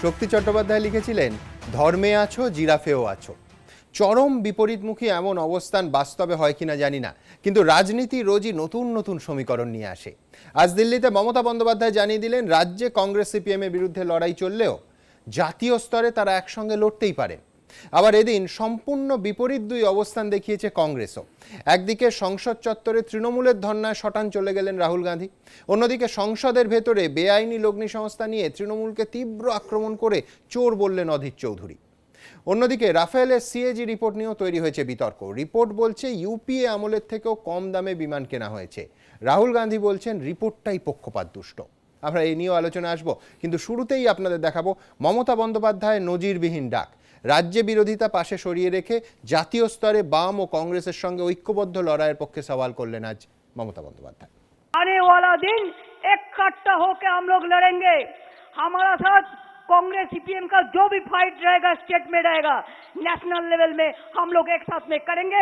শক্তি চট্টোপাধ্যায় লিখেছিলেন, ধর্মে আছো জিরাফেও আছো। চরম বিপরীতমুখী এমন অবস্থান বাস্তবে হয় কিনা জানি না, কিন্তু রাজনীতি রোজই নতুন নতুন সমীকরণ নিয়ে আসে। আজ দিল্লিতে মমতা বন্দ্যোপাধ্যায় জানিয়ে দিলেন, রাজ্যে কংগ্রেস সিপিএম এর বিরুদ্ধে লড়াই চললেও জাতীয় স্তরে তারা একসঙ্গে লড়তেই পারে। আবার এদিন সম্পূর্ণ বিপরীত দুই অবস্থান দেখিয়েছে কংগ্রেসও। একদিকে সংসদ চত্বরে তৃণমূলের ধর্নায় শটান চলে গেলেন রাহুল গান্ধী, অন্যদিকে সংসদের ভেতরে বেআইনি লগ্নি সংস্থা নিয়ে তৃণমূলকে তীব্র আক্রমণ করে চোর বললেন অধীর চৌধুরী। অন্যদিকে রাফেলের সিএজি রিপোর্ট নিয়েও তৈরি হয়েছে বিতর্ক। রিপোর্ট বলছে ইউপিএ আমলের থেকেও কম দামে বিমান কেনা হয়েছে। রাহুল গান্ধী বলছেন রিপোর্টটাই পক্ষপাত দুষ্ট। আমরা এই নিয়েও আলোচনা আসবো, কিন্তু শুরুতেই আপনাদের দেখাবো মমতা বন্দ্যোপাধ্যায়ের নজিরবিহীন ডাক। রাজ্যে বিরোধিতা পাশে সরিয়ে রেখে জাতীয় স্তরে বাম ও কংগ্রেসের সঙ্গে ঐক্যবদ্ধ লড়াইয়ের পক্ষে সওয়াল করলেন আজ মমতা বন্দ্যোপাধ্যায়। आने वाला दिन इकट्ठा होकर हम लोग लड़ेंगे। हमारा साथ कांग्रेस सीपीएम का जो भी फाइट रहेगा स्टेट में रहेगा, नेशनल लेवल में हम लोग एक साथ में करेंगे।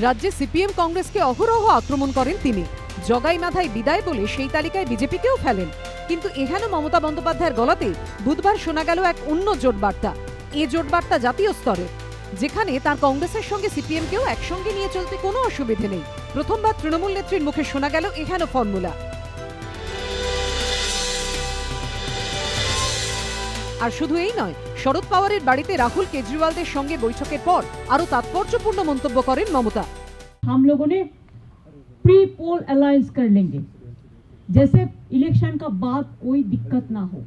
রাজ্যে সিপিএম কংগ্রেসকে অহরহ আক্রমণ করেন তিনি। জগাই মাথায় বিদায় বলে সেই তালিকায় বিজেপিকেও ফেলেন। কিন্তু এখানে মমতা বন্দ্যোপাধ্যায়ের গলাতে বুধবার শোনা গেল এক অন্য জোট বার্তা। এ জোট বার্তা জাতীয় স্তরে, যেখানে তার কংগ্রেসের সঙ্গে সিপিএমকেও একসঙ্গে নিয়ে চলতে কোনো অসুবিধে নেই। প্রথমবার তৃণমূল নেত্রীর মুখে শোনা গেল এখানে ফর্মুলা। আর শুধু এই নয়, শরদ পাওয়ারের বাড়িতে রাহুল কেজরিওয়ালদের সঙ্গে বৈঠকের পর আরো তাৎপর্যপূর্ণ মন্তব্য করেন মমতা। हम लोगों ने प्री पोल अलायंस कर लेंगे, जैसे इलेक्शन का बाद कोई दिक्कत ना हो।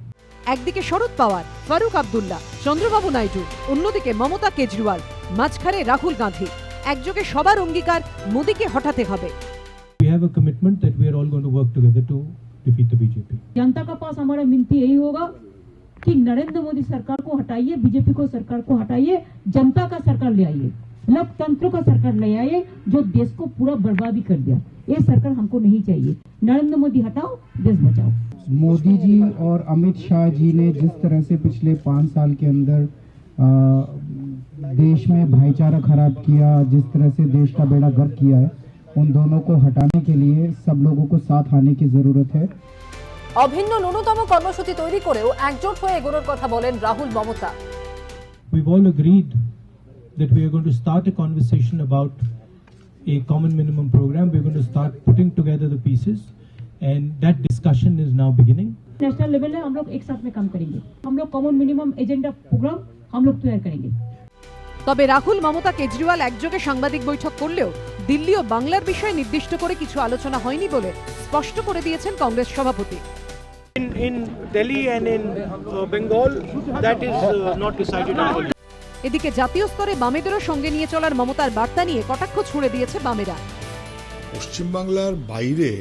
একদিকে শরদ পাওয়ার, ফারুক আব্দুল্লাহ, চন্দ্রবাবু নাইডু, অন্যদিকে মমতা কেজরিওয়াল, মাঝখানে রাহুল গান্ধী। একযোগে সবার অঙ্গীকার, মোদীকে হটাতে হবে। We have a commitment that we are all going to work together to defeat the BJP. जनता का पास हमारा विनती यही होगा कि नरेंद्र मोदी सरकार को हटाइए, बीजेपी को सरकार को हटाइए, जनता का सरकार ले आइए, लोकतंत्र का सरकार ले आइए जो देश को पूरा बर्बादी कर दिया। ये सरकार हमको नहीं चाहिए। नरेंद्र मोदी हटाओ, देश बचाओ। मोदी जी और अमित शाह जी ने जिस तरह से पिछले 5 साल के अंदर देश में भाईचारा खराब किया, जिस तरह से देश का बेड़ा गर्क किया है, उन दोनों को हटाने के लिए सब लोगों को साथ आने की जरूरत है। অভিন্ন ন্যূনতম কর্মসূচি তৈরি করেও একজোট হয়ে এগোনোর কথা বলেন Rahul Mamata. We've all agreed that we are going to start a conversation about a common minimum program. We're going to start putting together the pieces, and that discussion is now beginning. National level में हम लोग एक साथ में काम करेंगे। हम लोग कॉमन मिनिमम एजेंडा प्रोग्राम हम लोग तैयार करेंगे। তবে রাহুল মমতা কেজরিওয়াল একযোগে সাংবাদিক বৈঠক করলেও দিল্লি ও বাংলার বিষয়ে নির্দিষ্ট করে কিছু আলোচনা হয়নি বলে স্পষ্ট করে দিয়েছেন কংগ্রেস সভাপতি। In Delhi and in Bengal, that is not decided at all. এদিকে জাতীয় স্তরে বামেদেরও সঙ্গে নিয়ে চলার মমতার বার্তা নিয়ে কটাক্ষ ছুড়ে দিয়েছে বামেরা। পশ্চিমবাংলার বাইরে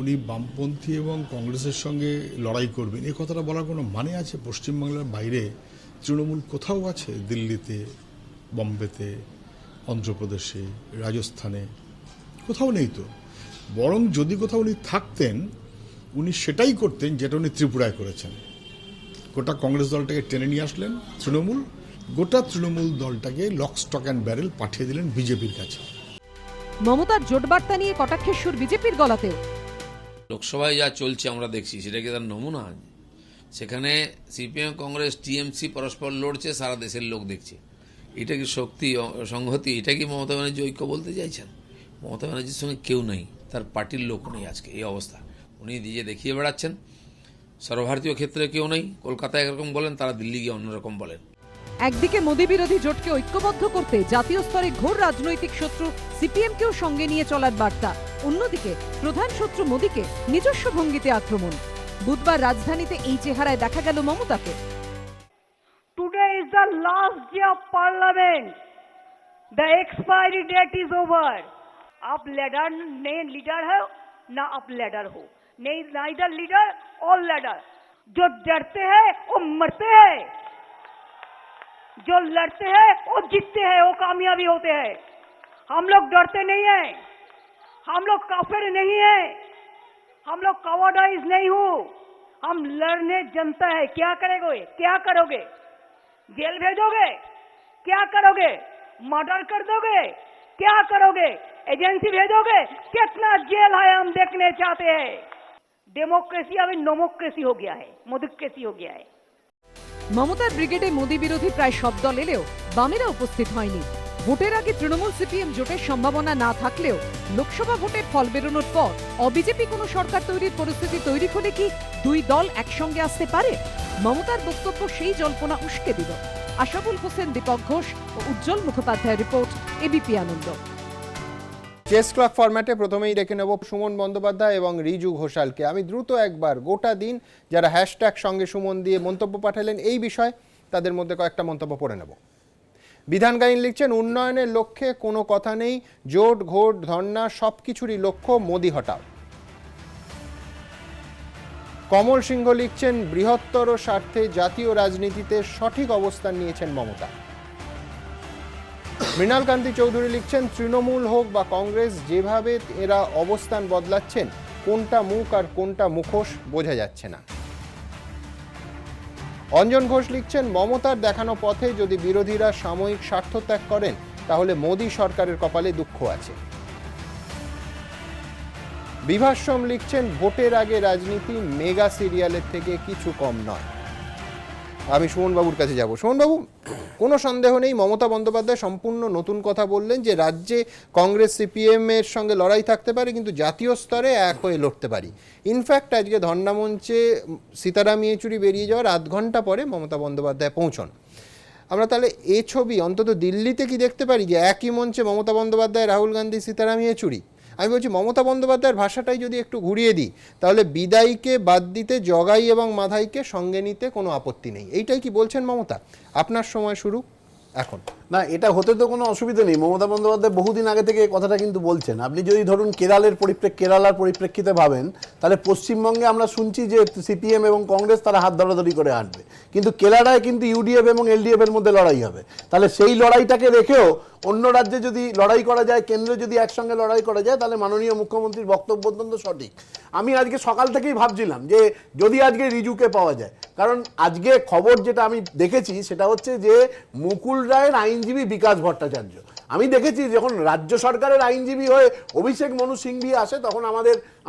উনি বামপন্থী এবং কংগ্রেসের সঙ্গে লড়াই করবেন, এই কথাটা বলার কোনো মানে আছে? পশ্চিমবাংলার বাইরে তৃণমূল কোথাও আছে? দিল্লিতে, বম্বেতে, অন্ধ্রপ্রদেশে, রাজস্থানে কোথাও নেই তো। বরং যদি কোথাও উনি থাকতেন, উনি সেটাই করতেন যেটা উনি ত্রিপুরায় করেছেন। গোটা কংগ্রেস দলটাকে টেনে নিয়ে আসলেন তৃণমূল, গোটা তৃণমূল দলটাকে লক স্টক অ্যান্ড ব্যারেল পাঠিয়ে দিলেন বিজেপির কাছে। মমতার জোট বার্তা নিয়ে কটাক্ষের সুর বিজেপির গলাতেও। লোকসভায় যা চলছে আমরা দেখছি, সেটা কি তার নমুনা? সেখানে সিপিএম কংগ্রেস টিএমসি পরস্পর লড়ছে, সারা দেশের লোক দেখছে। এটা কি শক্তি সংহতি? এটা কি মমতা ব্যানার্জি ঐক্য বলতে চাইছেন? মমতা ব্যানার্জির সঙ্গে কেউ নেই, তার পার্টির লোক নেই। আজকে এই অবস্থা উনি নিজে দেখিয়ে বেড়াচ্ছেন। সর্বভারতীয় ক্ষেত্রে কেউ নেই। কলকাতায় একরকম বলেন, তারা দিল্লি গিয়ে অন্যরকম বলেন। একদিকে মোদী বিরোধী জোটকে ঐক্যবদ্ধ করতে জাতীয় স্তরে ঘোর রাজনৈতিক শত্রু সিপিএমকেও সঙ্গে নিয়ে চলার বার্তা, অন্যদিকে প্রধান শত্রু মোদীকে নিজস্ব ভঙ্গিতে আক্রমণ। বুধবার রাজধানীতে এই চেহারায় দেখা গেল মমতাকে। Today is the last day of parliament. The expiry date is over. आप लीडर नहीं लीडर है ना आप लीडर हो, नहीं नाइदर लीडर और लीडर। जो डरते हैं वो मरते हैं, जो लड़ते हैं वो जीतते हैं, वो कामयाबी होते हैं। हम लोग डरते नहीं हैं, हम लोग काफिर नहीं हैं, हम लोग कवाडाइज नहीं हो। हम लड़ने जनता है। क्या करेंगे? क्या करोगे? जेल भेजोगे? क्या करोगे? मर्डर कर दोगे? क्या करोगे? एजेंसी भेजोगे? कितना जेल है हम देखने चाहते हैं। डेमोक्रेसी अभी नोमोक्रेसी हो गया है, मोदुक्रेसी हो गया है। মমতার ব্রিগেডে মোদী বিরোধী প্রায় সব দল এলেও বামেরা উপস্থিত হয়নি। ভোটের আগে তৃণমূল সিপিএম জোটের সম্ভাবনা না থাকলেও লোকসভা ভোটে ফল বেরোনোর পর অবিজেপি কোনো সরকার তৈরির পরিস্থিতি তৈরি হলে কি দুই দল একসঙ্গে আসতে পারে? মমতার বক্তব্য সেই জল্পনা উস্কে দিল। আশাবুল হোসেন, দীপক ঘোষ ও উজ্জ্বল মুখোপাধ্যায়ের রিপোর্ট, এবিপি আনন্দ। চেস ক্লক ফরম্যাটে প্রথমেই রেখে নেব সুমন বন্দ্যোপাধ্যায় এবং রিজু ঘোষালকে। আমি দ্রুত একবার গোটা দিন যারা হ্যাশট্যাগ সঙ্গে সুমন দিয়ে মন্তব্য পাঠালেন এই বিষয়ে, তাদের মধ্যে কয়েকটা মন্তব্য পড়ে নেব। বিধানকালীন লিখছেন, উন্নয়নের লক্ষ্যে কোনো কথা নেই, জোট ঘোট ধর্না সব কিছুরই লক্ষ্য মোদি হটাও। কমল সিংহ লিখছেন, বৃহত্তর স্বার্থে জাতীয় রাজনীতিতে সঠিক অবস্থান নিয়েছেন মমতা। মৃণাল কান্তি চৌধুরী লিখছেন, তৃণমূল হোক বা কংগ্রেস, যেভাবে এরা অবস্থান বদলাচ্ছেন কোনটা মুখ আর কোনটা মুখোশ বোঝা যাচ্ছে না। অঞ্জন ঘোষ লিখছেন, মমতার দেখানো পথে যদি বিরোধীরা সাময়িক স্বার্থ ত্যাগ করেন তাহলে মোদী সরকারের কপালে দুঃখ আছে। বিভাসম লিখছেন, ভোটের আগে রাজনীতি মেগা সিরিয়ালের থেকে কিছু কম নয়। আমি সুমনবাবুর কাছে যাব। সুমনবাবু, কোনো সন্দেহ নেই মমতা বন্দ্যোপাধ্যায় সম্পূর্ণ নতুন কথা বললেন যে রাজ্যে কংগ্রেস সিপিএম এর সঙ্গে লড়াই থাকতে পারে কিন্তু জাতীয় স্তরে এক হয়ে লড়তে পারি। ইনফ্যাক্ট আজকে ধর্নামঞ্চে সীতারাম ইয়েচুরি বেরিয়ে যাওয়ার আধ ঘন্টা পরে মমতা বন্দ্যোপাধ্যায় পৌঁছন। আমরা তাহলে এ ছবি অন্তত দিল্লিতে কি দেখতে পারি যে একই মঞ্চে মমতা বন্দ্যোপাধ্যায়, রাহুল গান্ধী, সীতারাম ইয়েচুরি? আমি বলছি মমতা বন্দ্যোপাধ্যায়ের ভাষাটাই যদি একটু ঘুরিয়ে দিই তাহলে বিদায়ীকে বাদ দিতে জগাই এবং মাধাইকে সঙ্গে নিতে কোনো আপত্তি নেই, এইটাই কি বলছেন মমতা? আপনার সময় শুরু এখন। না, এটা হতে তো কোনো অসুবিধা নেই। মমতা বন্দ্যোপাধ্যায় বহুদিন আগে থেকে এই কথাটা কিন্তু বলছেন। আপনি যদি ধরুন কেরালার পরিপ্রেক্ষিতে ভাবেন, তাহলে পশ্চিমবঙ্গে আমরা শুনছি যে সিপিএম এবং কংগ্রেস তারা হাত ধরাধরি করে হাঁটবে, কিন্তু কেরালায় কিন্তু ইউডিএফ এবং এলডিএফ এর মধ্যে লড়াই হবে। তাহলে সেই লড়াইটাকে রেখেও অন্য রাজ্যে যদি লড়াই করা যায়, কেন্দ্রে যদি একসঙ্গে লড়াই করা যায়, তাহলে মাননীয় মুখ্যমন্ত্রীর বক্তব্য অত্যন্ত সঠিক। আমি আজকে সকাল থেকেই ভাবছিলাম যে যদি আজকে রিজুকে পাওয়া যায়, কারণ আজকে খবর যেটা আমি দেখেছি সেটা হচ্ছে যে মুকুল রায়ের আইনজীবী বিকাশ ভট্টাচার্য, আমি দেখেছি যখন রাজ্য সরকারের আইনজীবী হয়ে অভিষেক মনু সিংভি আসে তখন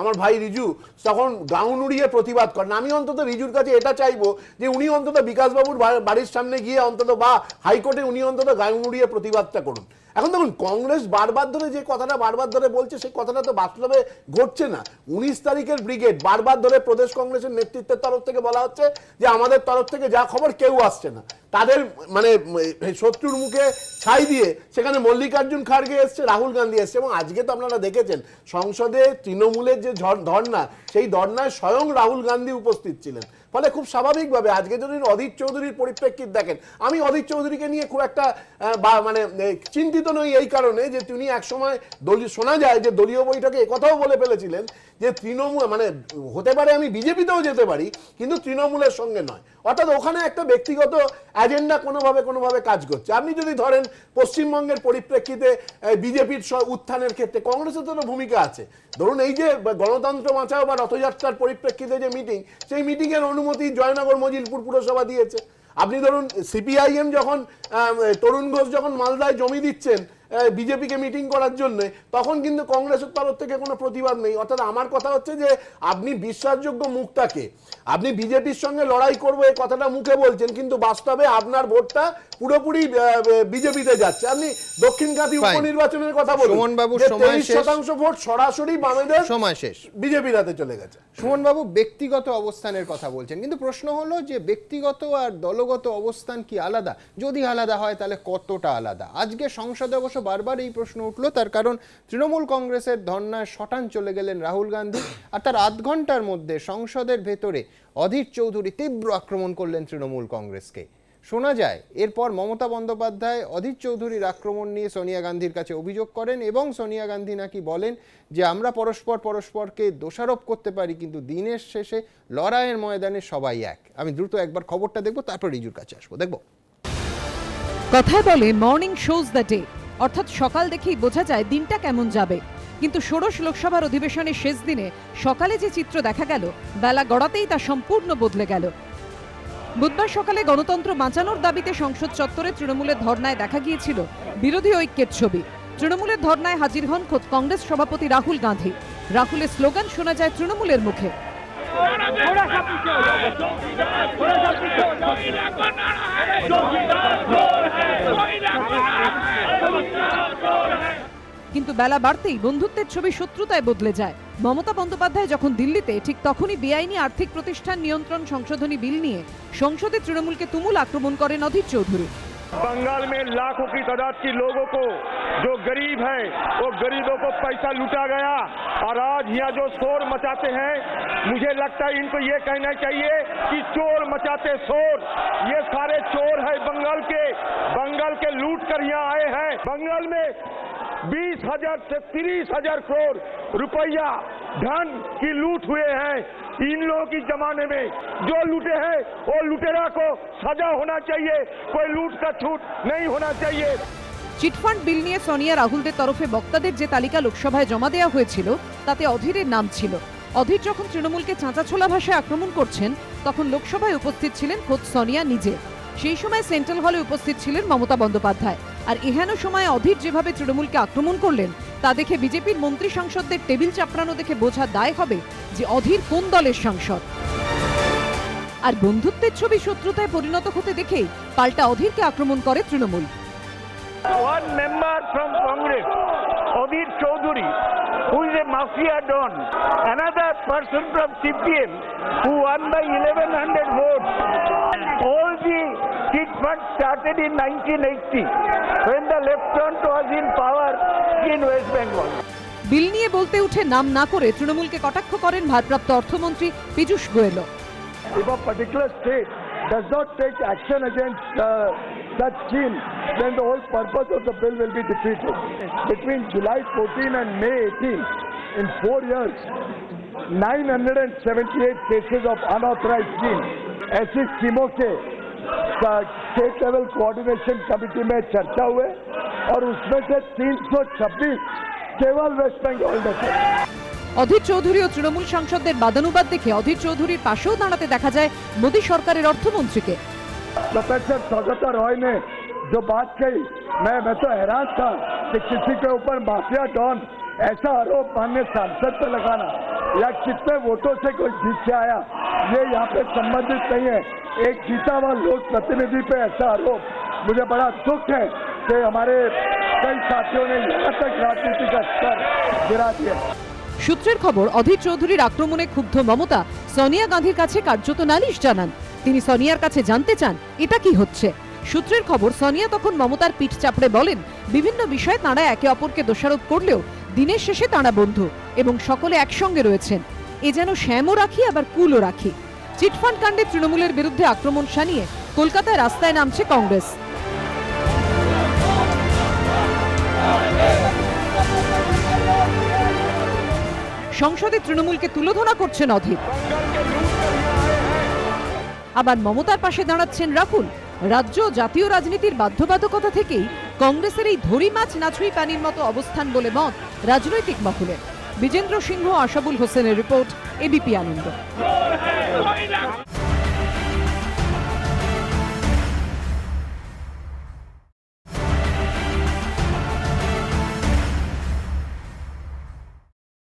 আমার ভাই রিজু তখন গাউন উড়িয়ে প্রতিবাদ করেন। আমি অন্তত রিজুর কাছে এটা চাইবো যে উনি অন্তত বিকাশবাবুর বাড়ির সামনে গিয়ে অন্তত বা হাইকোর্টে উনি অন্তত গাউন উড়িয়ে প্রতিবাদটা করুন। এখন দেখুন, কংগ্রেস বারবার ধরে যে কথাটা বারবার ধরে বলছে সেই কথাটা তো বাস্তবে ঘটছে না। 19 তারিখের ব্রিগেড বারবার ধরে প্রদেশ কংগ্রেসের নেতৃত্বের তরফ থেকে বলা হচ্ছে যে আমাদের তরফ থেকে যা খবর কেউ আসছে না, তাদের মানে শত্রুর মুখে ছাই দিয়ে সেখানে মল্লিকার্জুন খাড়গে এসছে, রাহুল গান্ধী এসছে, এবং আজকে তো আপনারা দেখেছেন সংসদে তৃণমূলের যে ধর্না, সেই ধর্নায় স্বয়ং রাহুল গান্ধী উপস্থিত ছিলেন। ফলে খুব স্বাভাবিকভাবে আজকে যদি অধীর চৌধুরীর পরিপ্রেক্ষিত দেখেন, আমি অধীর চৌধুরীকে নিয়ে খুব একটা মানে চিন্তিত নই এই কারণে যে তিনি একসময় শোনা যায় যে দলীয় বৈঠকে একথাও বলে ফেলেছিলেন যে তৃণমূল মানে হতে পারে আমি বিজেপিতেও যেতে পারি কিন্তু তৃণমূলের সঙ্গে নয়। অর্থাৎ ওখানে একটা ব্যক্তিগত এজেন্ডা কোনোভাবে কাজ করছে। আপনি যদি ধরেন পশ্চিমবঙ্গের পরিপ্রেক্ষিতে বিজেপির উত্থানের ক্ষেত্রে কংগ্রেসের তো ভূমিকা আছে। ধরুন এই যে গণতন্ত্র বাঁচাও বা রথযাত্রার পরিপ্রেক্ষিতে যে মিটিং, সেই মিটিংয়ের অনুমতি জয়নগর মজিলপুর পুরসভা দিয়েছে। আপনি ধরুন সিপিআইএম যখন তরুণ ঘোষ যখন মালদায় জমি দিচ্ছেন বিজেপিকে মিটিং করার জন্য, তখন কিন্তু কংগ্রেসের তরফ থেকে কোনো প্রতিবাদ নেই। অর্থাৎ আমার কথা হচ্ছে যে আপনি বিশ্বাসযোগ্য মুখটাকে, আপনি বিজেপির সঙ্গে লড়াই করবো এই কথাটা মুখে বলছেন, কিন্তু বাস্তবে আপনার ভোটটা পুরোপুরি বিজেপিতে যাচ্ছে। আপনি দক্ষিণকান্তি উপনির্বাচনের কথা বলুন, 23% ভোট সরাসরি বামেদের সময় শেষ, বিজেপির হাতে চলে গেছে। সুমনবাবু ব্যক্তিগত অবস্থানের কথা বলছেন, কিন্তু প্রশ্ন হলো যে ব্যক্তিগত আর দলগত অবস্থান কি আলাদা? যদি আলাদা হয় তাহলে কতটা আলাদা? আজকে সংসদে অবশ্য বারবার এই প্রশ্ন উঠলো, তার কারণ তৃণমূল কংগ্রেসের ধর্নায় শটান চলে গেলেন রাহুল গান্ধী, আর তার আধ ঘন্টার মধ্যে সংসদের ভেতরে অধীর চৌধুরী তীব্র আক্রমণ করলেন তৃণমূল কংগ্রেসকে। শোনা যায় এরপর মমতা বন্দ্যোপাধ্যায় অধীর চৌধুরীর আক্রমণ নিয়ে সোনিয়া গান্ধীর কাছে অভিযোগ করেন এবং সোনিয়া গান্ধী নাকি বলেন যে আমরা পরস্পরকে দোষারোপ করতে পারি কিন্তু দিনের শেষে লড়াইয়ের ময়দানে সবাই এক। আমি দ্রুত একবার খবরটা দেখবো, তারপর রিজুর কাছে আসবো। দেখবো কথায় বলে মর্নিং শোজ দ্য ডে, অর্থাৎ সকাল দেখেই বোঝা যায় দিনটা কেমন যাবে। কিন্তু ষোড়শ লোকসভার অধিবেশনের শেষ দিনে সকালে যে চিত্র দেখা গেল, বেলা গড়াতেই তা সম্পূর্ণ বদলে গেল। বুধবার সকালে গণতন্ত্র বাঁচানোর দাবিতে সংসদ চত্বরে তৃণমূলের ধর্নায় দেখা গিয়েছিল বিরোধী ঐক্যের ছবি। তৃণমূলের ধর্নায় হাজির হন খোদ কংগ্রেস সভাপতি রাহুল গান্ধী। রাহুলের স্লোগান শোনা যায় তৃণমূলের মুখে। কিন্তু বেলা বাড়তেই বন্ধুত্বের ছবি শত্রুতায় বদলে যায়। মমতা বন্দ্যোপাধ্যায় যখন দিল্লিতে, ঠিক তখনই বেআইনি আর্থিক প্রতিষ্ঠান নিয়ন্ত্রণ সংশোধনী বিল নিয়ে সংসদে তৃণমূলকে তুমুল আক্রমণ করেন অধীর চৌধুরী। बंगाल में लाखों की तादाद के लोगों को, जो गरीब है, वो गरीबों को पैसा लूटा गया और आज यहाँ जो शोर मचाते हैं, मुझे लगता है इनको ये कहना चाहिए कि चोर मचाते शोर। ये सारे चोर है बंगाल के लूट कर यहाँ आए हैं। बंगाल में 20,000 से 30,000 करोड़ रुपया धन की लूट हुए हैं। इन लोगों की जमाने में जो लूटे हैं वो लुटेरा को सजा होना चाहिए, कोई लूट का छूट नहीं होना चाहिए। চিটফান্ড বিল নিয়ে সোনিয়া রাহুলদের তরফে বক্তাদের যে তালিকা লোকসভায় জমা দেওয়া হয়েছিল তাতে অধীরের নাম ছিল। অধীর যখন তৃণমূলকে চাঁচাছোলা ভাষায় আক্রমণ করছেন তখন লোকসভায় উপস্থিত ছিলেন খোদ সোনিয়া নিজে। সেই সময় সেন্ট্রাল হলে উপস্থিত ছিলেন মমতা বন্দ্যোপাধ্যায়। আর এহেন সময় অধীর যেভাবে তৃণমূলকে আক্রমণ করলেন তা দেখে বিজেপির মন্ত্রী সাংসদদের টেবিল চাপড়ানো দেখে বোঝা দায় হবে যে অধীর কোন দলের সাংসদ। আর বন্ধুত্বের ছবি শত্রুতায় পরিণত হতে দেখেই পাল্টা অধীরকে আক্রমণ করে Trinamool. One member from Congress, Odhir Chaudhary, who is a mafia don, another person from CPM who won by 1100 votes. All the chit fund started in 1980 when the left front was in power in West Bengal. বিল নিয়ে বলতে উঠে নাম না করে তৃণমূলকে কটাক্ষ করেন ভারপ্রাপ্ত অর্থমন্ত্রী Piyush Goyal. If a particular state does not take action against such scheme, then the whole purpose of the bill will be defeated. Between July 14 and May 18, in 4 years, 978 cases of unauthorized scheme. ऐसी स्कीमों के state level coordination committee में चर्चा हुए और उसमें से 326 केवल वेस्ट बंगाल में थे। অধীর চৌধুরী ও তৃণমূল সাংসদদের বাদানুবাদ দেখে অধীর চৌধুরীর পাশেও দাঁড়াতে দেখা যায় মোদী সরকারের অর্থমন্ত্রীকে। प्रोफेसर सौगता रॉय ने जो बात कही, मैं तो हैरान था कि किसी के ऊपर माफिया डॉन ऐसा आरोप माननीय सांसद पे लगाना या कितने वोटों से कोई जीत के आया, ये यहाँ पे संबंधित नहीं है। एक जीता हुआ लोक प्रतिनिधि पे ऐसा आरोप, मुझे बड़ा दुख है कि हमारे कई साथियों ने यहाँ तक राजनीति का स्तर गिरा दिया। সূত্রের খবর, অধীর চৌধুরীর আক্রমণে ক্ষুব্ধ মমতা সোনিয়া গান্ধীর কাছে কার্যত নালিশ জানান। তিনি সোনিয়ার কাছে জানতে চান এটা কি হচ্ছে। সূত্রের খবর, সোনিয়া তখন মমতার পিঠ চাপড়ে বলেন বিভিন্ন বিষয়ে তাঁরা একে অপরকে দোষারোপ করলেও দিনের শেষে তাঁরা বন্ধু এবং সকলে একসঙ্গে রয়েছেন। এ যেন শ্যামও রাখি আবার কুলও রাখি। চিটফান্ড কাণ্ডে তৃণমূলের বিরুদ্ধে আক্রমণ শানিয়ে কলকাতায় রাস্তায় নামছে কংগ্রেস। সংসদে তৃণমূলকে তুলোধনা করছেন অধীর। আবার মমতার পাশে দাঁড়াচ্ছেন রাহুল। রাজ্য জাতীয় রাজনীতির বাধ্যবাধকতা থেকেই কংগ্রেসের এই ধরি মাছ নাছুই পানির মতো অবস্থান বলে মত রাজনৈতিক মহলের। বিজেন্দ্র সিংহ, আশাবুল হোসেনের রিপোর্ট, এবিপি আনন্দ।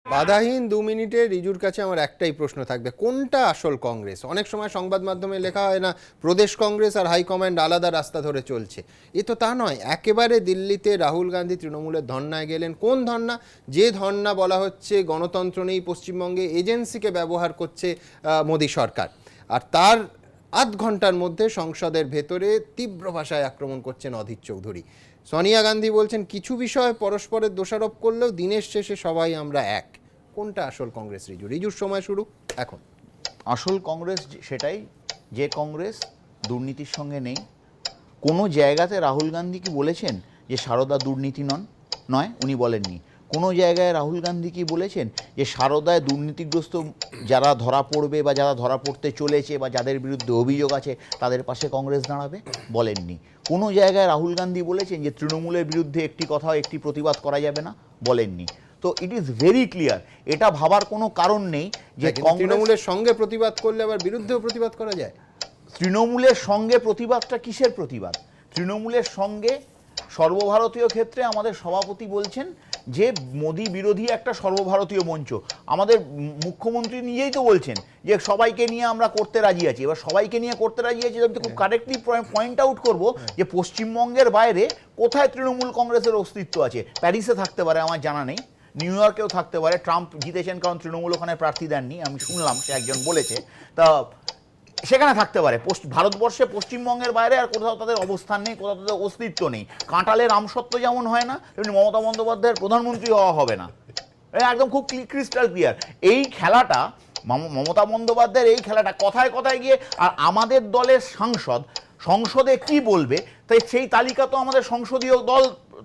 বাধাহীন 2 মিনিটে রিজুর কাছে আমার একটাই প্রশ্ন থাকবে, কোনটা আসল কংগ্রেস? অনেক সময় সংবাদ মাধ্যমে লেখা হয় না প্রদেশ কংগ্রেস আর হাইকমান্ড আলাদা রাস্তা ধরে চলছে। এ তো তা নয়। একেবারে দিল্লিতে রাহুল গান্ধী তৃণমূলের ধর্নায় গেলেন। কোন ধর্না? যে ধর্না বলা হচ্ছে গণতন্ত্র নেই পশ্চিমবঙ্গে, এজেন্সিকে ব্যবহার করছে মোদী সরকার। আর তার আধ ঘন্টার মধ্যে সংসদের ভেতরে তীব্র ভাষায় আক্রমণ করছেন অধীর চৌধুরী। সোনিয়া গান্ধী বলছেন কিছু বিষয় পরস্পরের দোষারোপ করলেও দিনের শেষে সবাই আমরা এক। কোনটা আসল কংগ্রেস রিজু? রিজুর সময় শুরু এখন। আসল কংগ্রেস সেটাই যে কংগ্রেস দুর্নীতির সঙ্গে নেই। কোনো জায়গাতে রাহুল গান্ধী কি বলেছেন যে সারদা দুর্নীতি নয়? উনি বলেননি। কোনো জায়গায় রাহুল গান্ধী কি বলেছেন যে সারদায় দুর্নীতিগ্রস্ত যারা ধরা পড়বে বা যারা ধরা পড়তে চলেছে বা যাদের বিরুদ্ধে অভিযোগ আছে তাদের পাশে কংগ্রেস দাঁড়াবে? বলেননি। কোনো জায়গায় রাহুল গান্ধী বলেছেন যে তৃণমূলের বিরুদ্ধে একটি কথাও একটি প্রতিবাদ করা যাবে না? বলেননি। তো ইট ইজ ভেরি ক্লিয়ার, এটা ভাবার কোনো কারণ নেই যে তৃণমূলের সঙ্গে প্রতিবাদ করলে আবার বিরুদ্ধেও প্রতিবাদ করা যায়। তৃণমূলের সঙ্গে প্রতিবাদটা কিসের প্রতিবাদ? তৃণমূলের সঙ্গে সর্বভারতীয় ক্ষেত্রে আমাদের সভাপতি বলছেন যে মোদি বিরোধী একটা সর্বভারতীয় মঞ্চ। আমাদের মুখ্যমন্ত্রী নিজেই তো বলছেন যে সবাইকে নিয়ে আমরা করতে রাজি আছি। এবার সবাইকে নিয়ে করতে রাজি আছি, আমি তো খুব কারেক্টলি পয়েন্ট আউট করবো যে পশ্চিমবঙ্গের বাইরে কোথায় তৃণমূল কংগ্রেসের অস্তিত্ব আছে। প্যারিসে থাকতে পারে, আমার জানা নেই, নিউ ইয়র্কেও থাকতে পারে, ট্রাম্প জিতেছেন কারণ তৃণমূল ওখানে প্রার্থী দেননি, আমি শুনলাম সে একজন বলেছে, তা সেখানে থাকতে পারে। ভারতবর্ষে পশ্চিমবঙ্গের বাইরে আর কোথাও তাদের অবস্থান নেই, কোথাও তাদের অস্তিত্ব নেই। কাঁঠালের আমসত্ব যেমন হয় না, তেমনি মমতা বন্দ্যোপাধ্যায়ের প্রধানমন্ত্রী হওয়া হবে না, একদম খুব ক্রিস্টাল ক্লিয়ার। এই খেলাটা মমতা বন্দ্যোপাধ্যায়ের, এই খেলাটা কথায় কথায় গিয়ে, আর আমাদের দলের সংসদে কি বলবে, তাই সেই তালিকা তো আমাদের সংসদীয় দল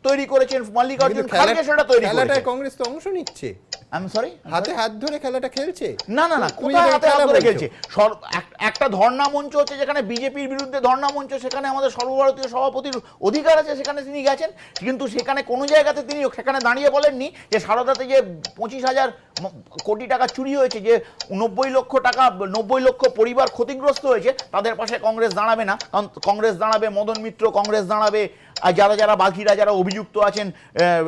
তৈরি করেছেন, মল্লিকার্জুন খাড়গে সেটা তৈরি করেছেন। কংগ্রেস তো অংশ নিচ্ছে, আমি সরি, হাতে হাত ধরে খেলাটা খেলছে। না না না, কোথায় হাতে হাত ধরে খেলছে? একটা ধর্ণা মঞ্চ হচ্ছে যেখানে বিজেপির বিরুদ্ধে ধর্ণা মঞ্চ, সেখানে আমাদের সর্বভারতীয় সভাপতির অধিকার আছে, সেখানে তিনি গেছেন, কিন্তু সেখানে কোনো জায়গাতে তিনি সেখানে দাঁড়িয়ে বলেননি যে সারদাতে যে 25,000 কোটি টাকা চুরি হয়েছে, যে 90 লক্ষ পরিবার ক্ষতিগ্রস্ত হয়েছে, তাদের পাশে কংগ্রেস দাঁড়াবে না। কারণ কংগ্রেস দাঁড়াবে মদন মিত্র, কংগ্রেস দাঁড়াবে আর যারা বাকিরা যারা অভিযুক্ত আছেন,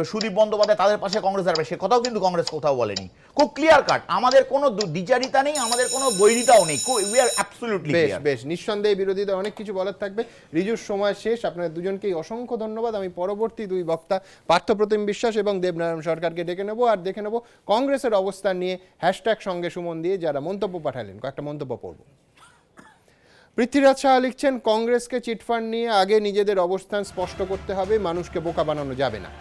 সুদীপ বন্দ্যোপাধ্যায়, তাদের পাশে কংগ্রেস দাঁড়াবে। সে কথাও কিন্তু কংগ্রেস কোথাও বলেনি। খুব ক্লিয়ার কাট, আমাদের কোনো দ্বিচারিতা নেই, আমাদের কোনো বৈরিতাও নেই। We are absolutely clear. বেশ, নিঃসন্দেহে বিরোধীদের অনেক কিছু বলার থাকবে। রিজুর সময় শেষ। আপনাদের দুজনকেই অসংখ্য ধন্যবাদ। আমি পরবর্তী দুই বক্তা পার্থপ্রতিম বিশ্বাস এবং দেবনারায়ণ সরকারকে ডেকে নেব, আর দেখে নেব কংগ্রেসের অবস্থান নিয়ে হ্যাশট্যাগ সঙ্গে সুমন দিয়ে যারা মন্তব্য পাঠালেন। কয়েকটা মন্তব্য পড়ব। পৃথ্বীরাজ সাহা লিখছেন, কংগ্রেসকে চিটফান্ড নিয়ে আগে নিজেদের অবস্থান স্পষ্ট করতে হবে, মানুষকে বোকা বানানো যাবে না।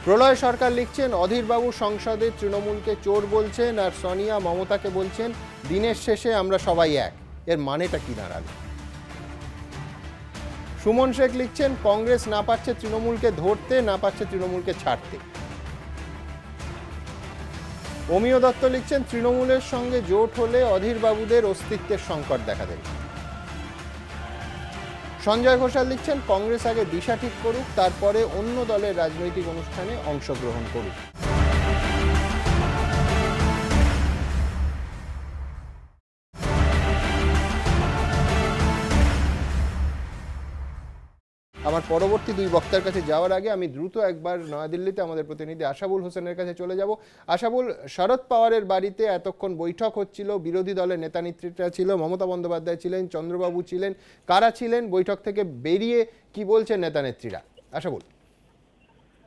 প্রলয় সরকার লিখছেন, অধীরবাবু সংসদে তৃণমূলকে চোর বলছেন আর সোনিয়া মমতাকে বলছেন দিনের শেষে আমরা সবাই এক। এর মানেটা কি দাঁড়ালো? সুমন শেখ লিখছেন, কংগ্রেস না পাচ্ছে তৃণমূলকে ধরতে, না পাচ্ছে তৃণমূলকে ছাড়তে। অমিয় দত্ত লিখছেন, তৃণমূলের সঙ্গে জোট হলে অধীরবাবুদের অস্তিত্বের সংকট দেখা দেবে। সঞ্জয় ঘোষাল লিখছেন, কংগ্রেস আগে দিশা ঠিক করুক, তারপরে অন্য দলের রাজনৈতিক অনুষ্ঠানে অংশগ্রহণ করুক। আমার পরবর্তী দুই বক্তার কাছে যাওয়ার আগে আমি দ্রুত একবার নয়াদিল্লিতে আমাদের প্রতিনিধি আশাবুল হোসেনের কাছে চলে যাব। আশাবুল, শরদ পাওয়ারের বাড়িতে এতক্ষণ বৈঠক হচ্ছিল, বিরোধী দলের নেতা নেত্রীরা ছিল, মমতা বন্দ্যোপাধ্যায় ছিলেন, চন্দ্রবাবু ছিলেন, কারা ছিলেন? বৈঠক থেকে বেরিয়ে কি বলছেন নেতা নেত্রীরা? আশাবুল।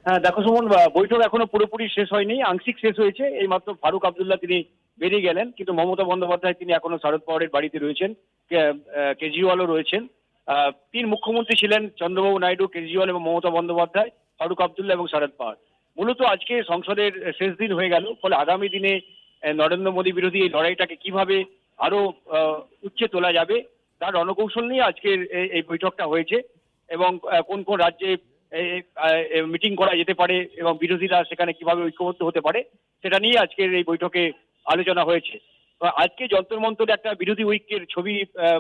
হ্যাঁ দেখো সুমন, বৈঠক এখনো পুরোপুরি শেষ হয়নি, আংশিক শেষ হয়েছে। এই মাত্র ফারুক আব্দুল্লাহ তিনি বেরিয়ে গেলেন, কিন্তু মমতা বন্দ্যোপাধ্যায় তিনি এখনো শরদ পাওয়ারের বাড়িতে রয়েছেন, কেজরিওয়ালও রয়েছেন। তিন মুখ্যমন্ত্রী ছিলেন, চন্দ্রবাবু নাইডু, কেজরিওয়াল এবং মমতা বন্দ্যোপাধ্যায়, ফারুক আব্দুল্লাহ এবং শরদ পাওয়ার। মূলত আজকে সংসদের শেষ দিন হয়ে গেল, ফলে আগামী দিনে নরেন্দ্র মোদী বিরোধী এই লড়াইটাকে কিভাবে আরো উচ্চে তোলা যাবে তার রণকৌশল নিয়ে আজকের এই বৈঠকটা হয়েছে, এবং কোন কোন রাজ্যে মিটিং করা যেতে পারে এবং বিরোধীরা সেখানে কিভাবে ঐক্যবদ্ধ হতে পারে সেটা নিয়ে আজকের এই বৈঠকে আলোচনা হয়েছে। আজকে যন্তর মন্তরে একটা বিরোধী ঐক্যের ছবি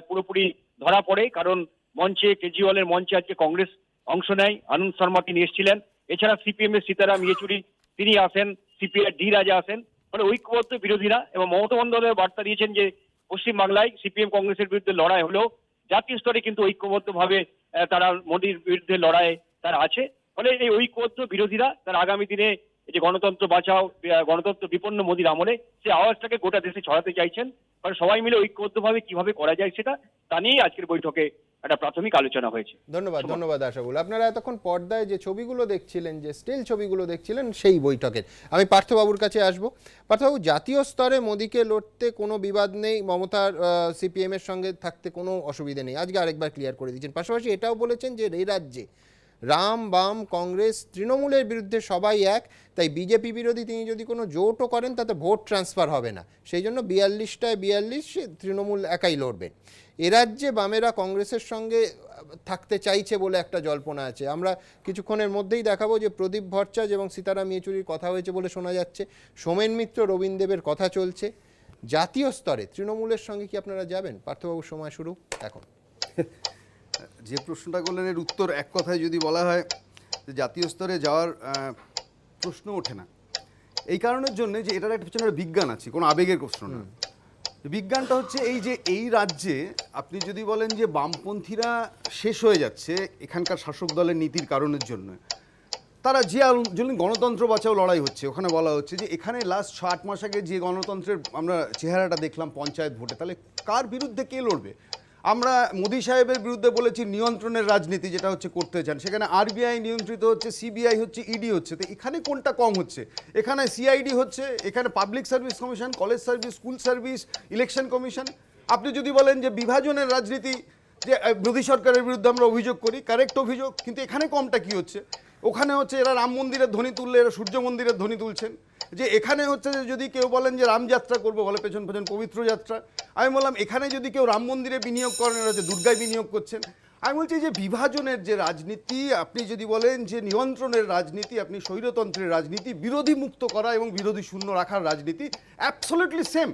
পুরোপুরি ধরা পড়ে, কারণ মঞ্চে, কেজরিওয়ালের মঞ্চে আজকে কংগ্রেস অংশ নেয়, আনন্দ শর্মা তিনি এসেছিলেন, এছাড়া সিপিএম এর সীতারাম ইয়েচুরি তিনি আসেন, সিপিআই ডি রাজা আসেন, ফলে ঐক্যবদ্ধ বিরোধীরা। এবং মমতা বন্দ্যোপাধ্যায় বার্তা দিয়েছেন যে পশ্চিমবাংলায় সিপিএম কংগ্রেসের বিরুদ্ধে লড়াই হলেও জাতীয় স্তরে কিন্তু ঐক্যবদ্ধভাবে তারা মোদীর বিরুদ্ধে লড়াই তারা আছে। ফলে এই ঐক্যবদ্ধ বিরোধীরা তারা আগামী দিনে এই যে গণতন্ত্র বাঁচাও, গণতন্ত্র বিপন্ন মোদীর আমলে সেই আওয়াজটাকে গোটা দেশে ছড়াতে চাইছেন। কারণ সবাই মিলে ঐক্যবদ্ধভাবে কিভাবে করা যায় সেটা তা নিয়েই আজকের বৈঠকে একটা প্রাথমিক আলোচনা হয়েছে। ধন্যবাদ আশাবুল। আপনারা এতক্ষণ পর্দায় যে ছবিগুলো দেখছিলেন, যে স্টিল ছবিগুলো দেখছিলেন, সেই বৈঠকের আমি পার্থবাবুর কাছে আসবো। পার্থবাবু, জাতীয় স্তরে মোদীকে লড়তে কোনো বিবাদ নেই, মমতার সিপিএম এর সঙ্গে থাকতে কোনো অসুবিধা নেই, আজকে আরেকবার ক্লিয়ার করে দিচ্ছেন। পাশাপাশি এটাও বলেছেন যে এই রাজ্যে রাম, বাম, কংগ্রেস, তৃণমূলের বিরুদ্ধে সবাই এক, তাই বিজেপি বিরোধী তিনি যদি কোনো জোটও করেন তাতে ভোট ট্রান্সফার হবে না, সেই জন্য 42টায় 42 তৃণমূল একাই লড়বেন। এ রাজ্যে বামেরা কংগ্রেসের সঙ্গে থাকতে চাইছে বলে একটা জল্পনা আছে। আমরা কিছুক্ষণের মধ্যেই দেখাবো যে প্রদীপ ভট্টাচার্য এবং সীতারাম ইয়েচুরির কথা হয়েছে বলে শোনা যাচ্ছে, সোমেন মিত্র, রবীন দেবের কথা চলছে। জাতীয় স্তরে তৃণমূলের সঙ্গে কি আপনারা যাবেন? পার্থবাবুর সময় শুরু এখন। যে প্রশ্নটা করলেন এর উত্তর এক কথায় যদি বলা হয় যে জাতীয় স্তরে যাওয়ার প্রশ্ন ওঠে না, এই কারণের জন্য যে এটার একটা পিছনে বিজ্ঞান আছে, কোনো আবেগের প্রশ্ন না। বিজ্ঞানটা হচ্ছে এই যে এই রাজ্যে আপনি যদি বলেন যে বামপন্থীরা শেষ হয়ে যাচ্ছে এখানকার শাসক দলের নীতির কারণের জন্য, তারা যে যদি গণতন্ত্র বাঁচাও লড়াই হচ্ছে, ওখানে বলা হচ্ছে যে এখানে লাস্ট 6-8 মাস আগে যে গণতন্ত্রের আমরা চেহারাটা দেখলাম পঞ্চায়েত ভোটে, তাহলে কার বিরুদ্ধে কে লড়বে? আমরা মোদি সাহেবের বিরুদ্ধে বলেছি নিয়ন্ত্রণের রাজনীতি যেটা হচ্ছে করতে চান, সেখানে আরবিআই নিয়ন্ত্রিত হচ্ছে, সিবিআই হচ্ছে, ইডি হচ্ছে। তো এখানে কোনটা কম হচ্ছে? এখানে সিআইডি হচ্ছে, এখানে public service commission, college service, school service, election commission. আপনি যদি বলেন যে বিভাজনের রাজনীতি, যে মোদী সরকারের বিরুদ্ধে আমরা অভিযোগ করি, কারেক্ট অভিযোগ, কিন্তু এখানে কমটা কি হচ্ছে? ওখানে হচ্ছে এরা রাম মন্দিরের ধ্বনি তুললে এরা সূর্য মন্দিরের ধ্বনি তুলছেন। যে এখানে হচ্ছে যে যদি কেউ বলেন যে রামযাত্রা করবো, বলে পেছন পেছন পবিত্র যাত্রা। আমি বললাম এখানে যদি কেউ রাম মন্দিরে বিনিয়োগ করেন, এরা হচ্ছে দুর্গায় বিনিয়োগ করছেন। আমি বলছি যে বিভাজনের যে রাজনীতি, আপনি যদি বলেন যে নিয়ন্ত্রণের রাজনীতি, আপনি স্বৈরতন্ত্রের রাজনীতি, বিরোধী মুক্ত করা এবং বিরোধী শূন্য রাখার রাজনীতি অ্যাবসলিউটলি সেম।